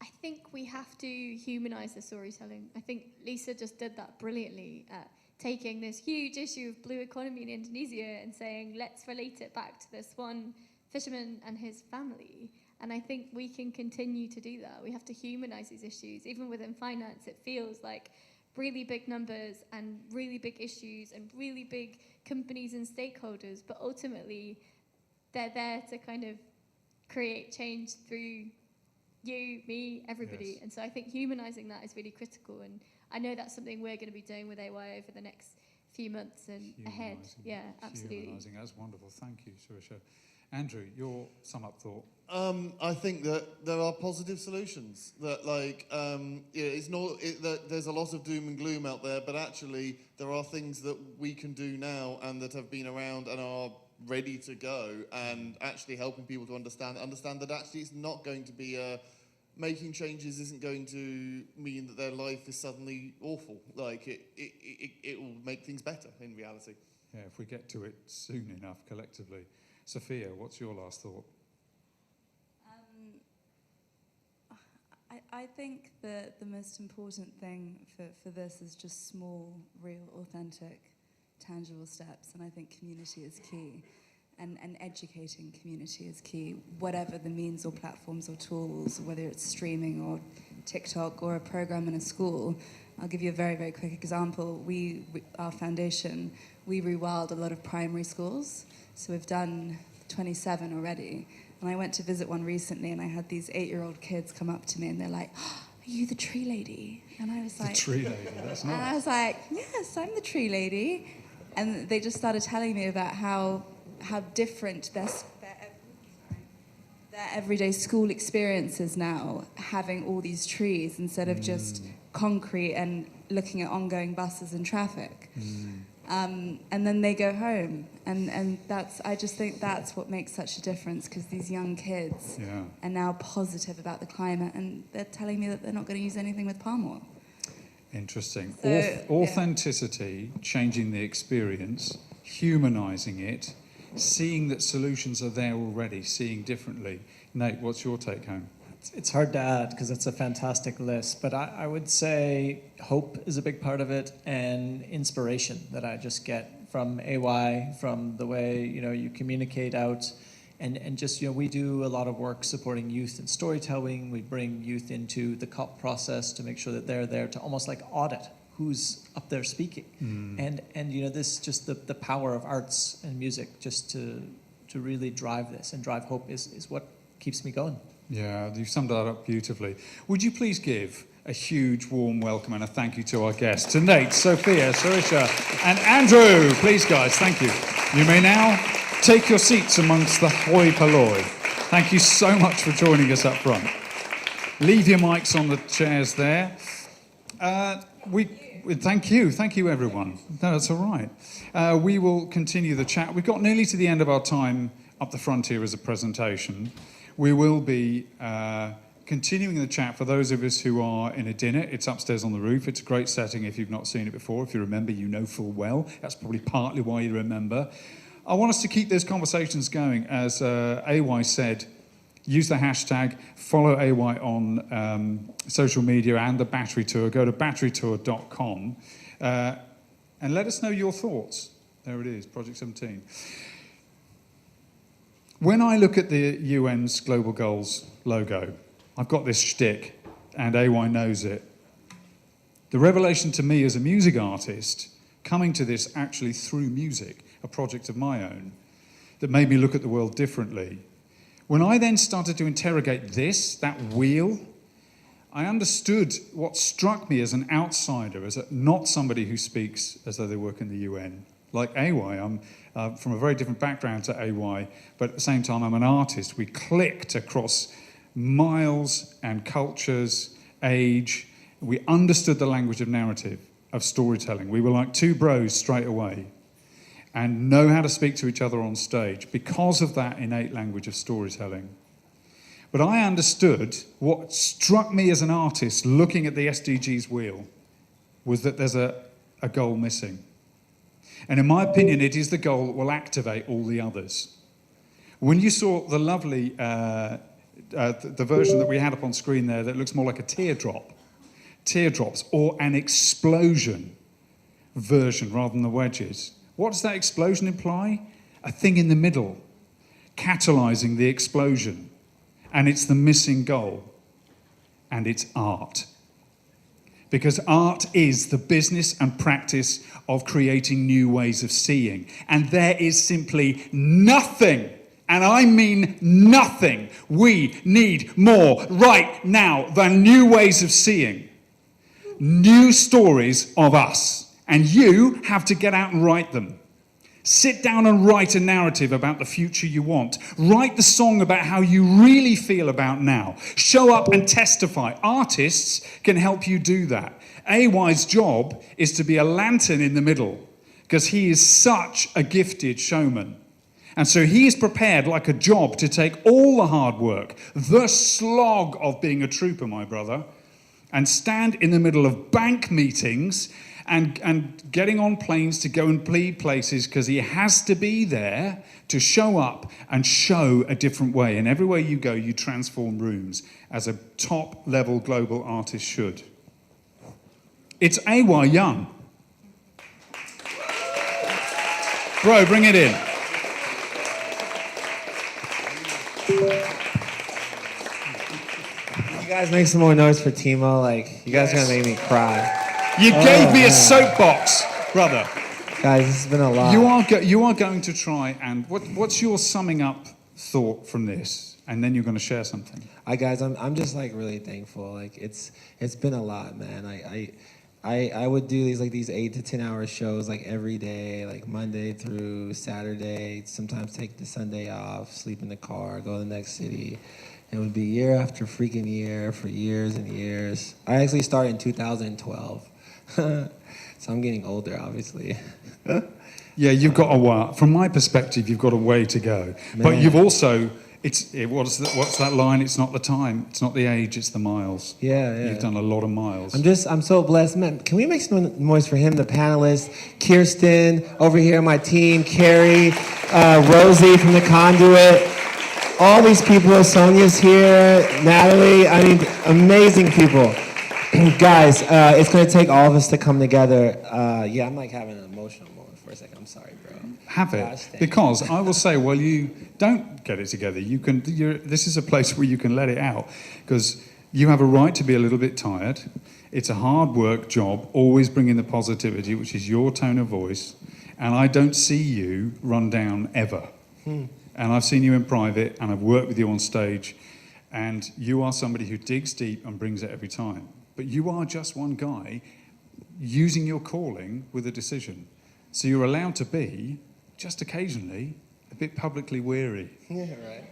I think we have to humanise the storytelling. I think Lisa just did that brilliantly at taking this huge issue of blue economy in Indonesia and saying, let's relate it back to this one fisherman and his family. And I think we can continue to do that. We have to humanise these issues. Even within finance, it feels like really big numbers and really big issues and really big companies and stakeholders, but ultimately they're there to kind of create change through you, me, everybody. Yes. And so I think humanising that is really critical. And I know that's something we're going to be doing with AY over the next few months and ahead. Yeah, absolutely. Humanising, that's wonderful. Thank you, Sharisha. Andrew, your sum-up thought. I think that there are positive solutions. That it's not that there's a lot of doom and gloom out there, but actually there are things that we can do now and that have been around and are ready to go, and actually helping people to understand that actually it's not going to be making changes isn't going to mean that their life is suddenly awful. Like it will make things better in reality. Yeah, if we get to it soon enough collectively. Sophia, what's your last thought? I think that the most important thing for this is just small, real, authentic, tangible steps, and I think community is key, and educating community is key, whatever the means or platforms or tools, whether it's streaming or TikTok or a program in a school. I'll give you a very, very quick example. Our foundation, we rewild a lot of primary schools, so we've done 27 already. And I went to visit one recently, and I had these 8-year-old kids come up to me, and they're like, oh, "Are you the tree lady?" And I was like, "The tree lady, that's nice." And I was like, "Yes, I'm the tree lady." And they just started telling me about how different their everyday school experience is now, having all these trees instead of just concrete and looking at ongoing buses and traffic. And then they go home, and I just think that's what makes such a difference, because these young kids are now positive about the climate, and they're telling me that they're not going to use anything with palm oil. Interesting. So, Authenticity, changing the experience, humanizing it, seeing that solutions are there already, seeing differently. Nate, what's your take home? It's hard to add because it's a fantastic list, but I would say hope is a big part of it, and inspiration that I just get from AY, from the way you communicate out, and just we do a lot of work supporting youth in storytelling. We bring youth into the COP process to make sure that they're there to almost like audit who's up there speaking, and this just the power of arts and music just to really drive this and drive hope is what keeps me going. Yeah, you've summed that up beautifully. Would you please give a huge warm welcome and a thank you to our guests, to Nate, Sophia, Sarisha, and Andrew. Please, guys, thank you. You may now take your seats amongst the hoi polloi. Thank you so much for joining us up front. Leave your mics on the chairs there. Thank you, everyone. No, that's all right. We will continue the chat. We've got nearly to the end of our time up the front here as a presentation. We will be continuing the chat for those of us who are in a dinner. It's upstairs on the roof. It's a great setting if you've not seen it before. If you remember, you know full well. That's probably partly why you remember. I want us to keep those conversations going. As AY said, use the hashtag, follow AY on social media and the Battery Tour. Go to batterytour.com and let us know your thoughts. There it is, Project 17. When I look at the UN's Global Goals logo, I've got this shtick, and AY knows it. The revelation to me as a music artist, coming to this actually through music, a project of my own, that made me look at the world differently. When I then started to interrogate that wheel, I understood what struck me as an outsider, as not somebody who speaks as though they work in the UN. Like AY, I'm from a very different background to AY, but at the same time, I'm an artist. We clicked across miles and cultures, age. We understood the language of narrative, of storytelling. We were like two bros straight away and know how to speak to each other on stage because of that innate language of storytelling. But I understood what struck me as an artist looking at the SDGs wheel was that there's a goal missing. And in my opinion, it is the goal that will activate all the others. When you saw the lovely, the version that we had up on screen there that looks more like a teardrops, or an explosion version rather than the wedges, what does that explosion imply? A thing in the middle, catalyzing the explosion. And it's the missing goal. And it's art. Because art is the business and practice of creating new ways of seeing. And there is simply nothing, and I mean nothing, we need more right now than new ways of seeing. New stories of us. And you have to get out and write them. Sit down and write a narrative about the future you want. Write the song about how you really feel about now. Show up and testify. Artists can help you do that. AY's job is to be a lantern in the middle because he is such a gifted showman. And so he is prepared like a job to take all the hard work, the slog of being a trooper, my brother, and stand in the middle of bank meetings and getting on planes to go and plead places because he has to be there to show up and show a different way. And everywhere you go, you transform rooms as a top-level global artist should. It's A.Y. Young. Bro, bring it in. You guys make some more noise for Timo. Like, you guys are gonna make me cry. You gave me a soapbox, brother. Guys, this has been a lot. You are going to try and what's your summing up thought from this? And then you're going to share something. Guys, I'm just like really thankful. Like it's been a lot, man. I would do these 8 to 10 hour shows like every day, like Monday through Saturday. Sometimes take the Sunday off, sleep in the car, go to the next city. It would be year after freaking year for years and years. I actually started in 2012. So I'm getting older, obviously. Yeah, you've got a while. From my perspective, you've got a way to go. Man. But you've also, what's that line? It's not the time, it's not the age, it's the miles. Yeah. You've done a lot of miles. I'm so blessed, man. Can we make some noise for him, the panelists? Kirsten, over here, my team, Carrie, Rosie from The Conduit, all these people, Sonia's here, Natalie, I mean, amazing people. Guys, it's going to take all of us to come together. Yeah, I'm like having an emotional moment for a second. I'm sorry, bro. Have it, because I will say, well, you don't get it together. This is a place where you can let it out, because you have a right to be a little bit tired. It's a hard work job, always bringing the positivity, which is your tone of voice, and I don't see you run down ever. And I've seen you in private, and I've worked with you on stage, and you are somebody who digs deep and brings it every time. But you are just one guy using your calling with a decision. So you're allowed to be, just occasionally, a bit publicly weary. Yeah, right.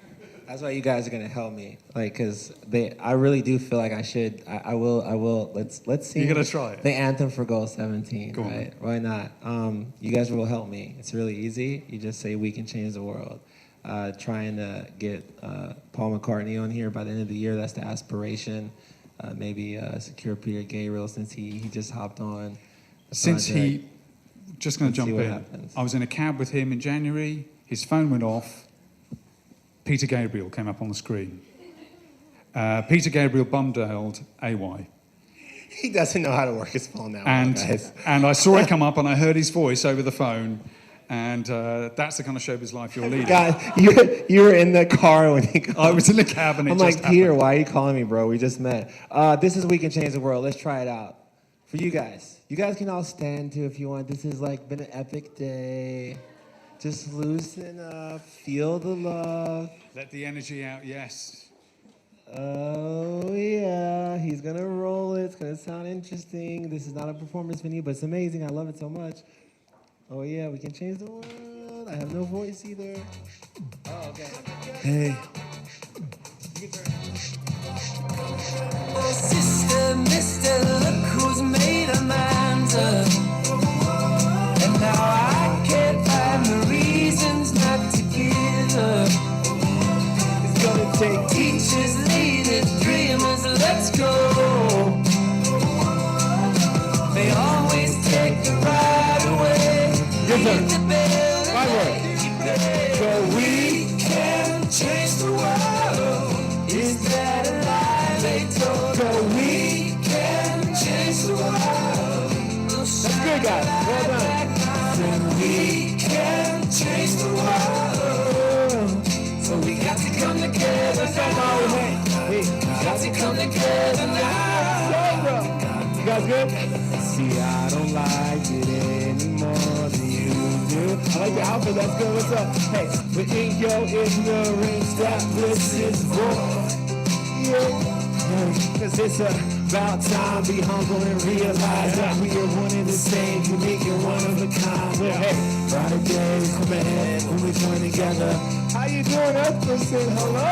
That's why you guys are gonna help me, like, cause I really do feel like I should. I will. Let's sing. You're gonna try it. The anthem for Goal 17, Go on. right? Why not? You guys will help me. It's really easy. You just say we can change the world. Trying to get Paul McCartney on here by the end of the year. That's the aspiration. Maybe secure Peter Gabriel since he just hopped on. Just going to jump in. Happens. I was in a cab with him in January. His phone went off. Peter Gabriel came up on the screen. Peter Gabriel bumdialed AY. He doesn't know how to work his phone now, guys. And I saw it come up, and I heard his voice over the phone. And that's the kind of showbiz life you're leading. Guys, you were in the car when he called. I was in the cab, and I'm it like, just Peter, happened. why are you calling me, bro? We just met. This is We Can Change the World. Let's try it out. For you guys. You guys can all stand too if you want. This has like been an epic day. Just loosen up, feel the love. Let the energy out, yes. Oh yeah, he's gonna roll it. It's gonna sound interesting. This is not a performance venue, but it's amazing. I love it so much. Oh yeah, we can change the world. I have no voice either. Oh, okay. Hey. Oh, sister, mister, look who's made a man's up. And now I can't find the reasons not to give up. It's gonna take teachers, leaders, dreamers, let's go. They always take the right away. Yes, sir. My word. So we can change the world. Is that a lie they told? So we can change the world. That's good, guys. Well done. So we can change the world. So we got to come together now. We got to come together now. You guys good? See, I don't like it anymore than you do. I like the outfit, that's good. What's up? Hey, but in your ignorance, that bliss is void. Yeah. Cause it's about time, be humble and realize that we are one and the same, unique and one of a kind. Well, hey, brighter days come ahead when we join together. How you doing, Epperson? Hello?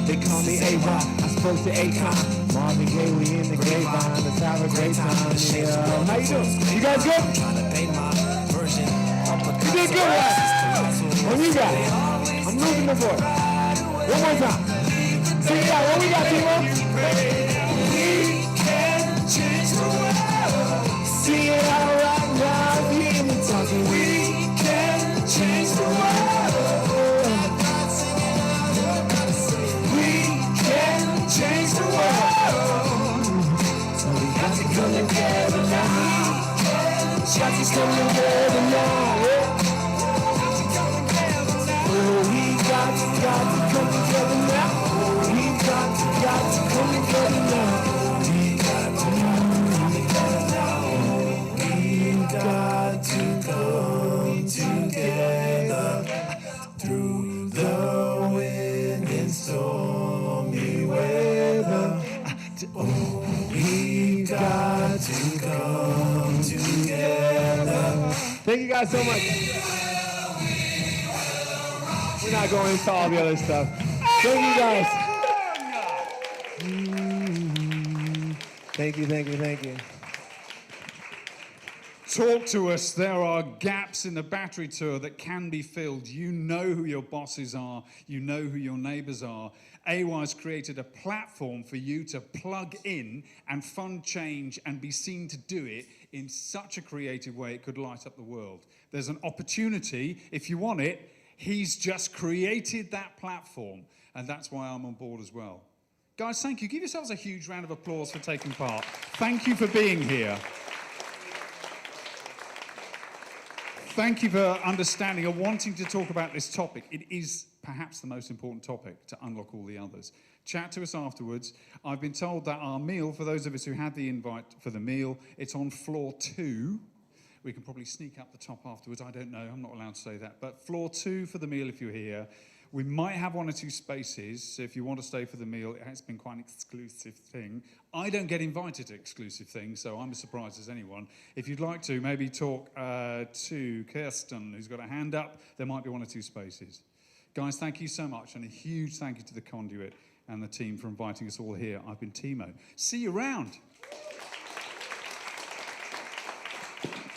They call me A-Rock. I spoke to Akon. Marvin Gaye, we in the grapevine. Let's have a great time. Yeah. How you doing? You guys good? You did good, right? What we got? I'm losing the voice. One more time. Sing it out. What we got, Timo? We can change the world. Sing it out right now. Hear me talking. We can change the world. We can change the world. So we got to come together now. Got to come together now. Oh, we got to come together now. Oh, we got to come together now. We got to come together through the wind and stormy weather. Oh, we got to come together. Thank you guys so much. We're not going into all the other stuff. Thank you guys. Thank you, thank you, thank you. Talk to us. There are gaps in the battery tour that can be filled. You know who your bosses are. You know who your neighbors are. AWA's created a platform for you to plug in and fund change and be seen to do it in such a creative way it could light up the world. There's an opportunity. If you want it, he's just created that platform, and that's why I'm on board as well. Guys, thank you. Give yourselves a huge round of applause for taking part. Thank you for being here. Thank you for understanding and wanting to talk about this topic. It is perhaps the most important topic to unlock all the others. Chat to us afterwards. I've been told that our meal, for those of us who had the invite for the meal, it's on floor 2. We can probably sneak up the top afterwards. I don't know. I'm not allowed to say that. But floor 2 for the meal if you're here. We might have 1 or 2 spaces, so if you want to stay for the meal, it has been quite an exclusive thing. I don't get invited to exclusive things, so I'm as surprised as anyone. If you'd like to, maybe talk to Kirsten, who's got a hand up. There might be 1 or 2 spaces. Guys, thank you so much, and a huge thank you to the Conduit and the team for inviting us all here. I've been Timo. See you around.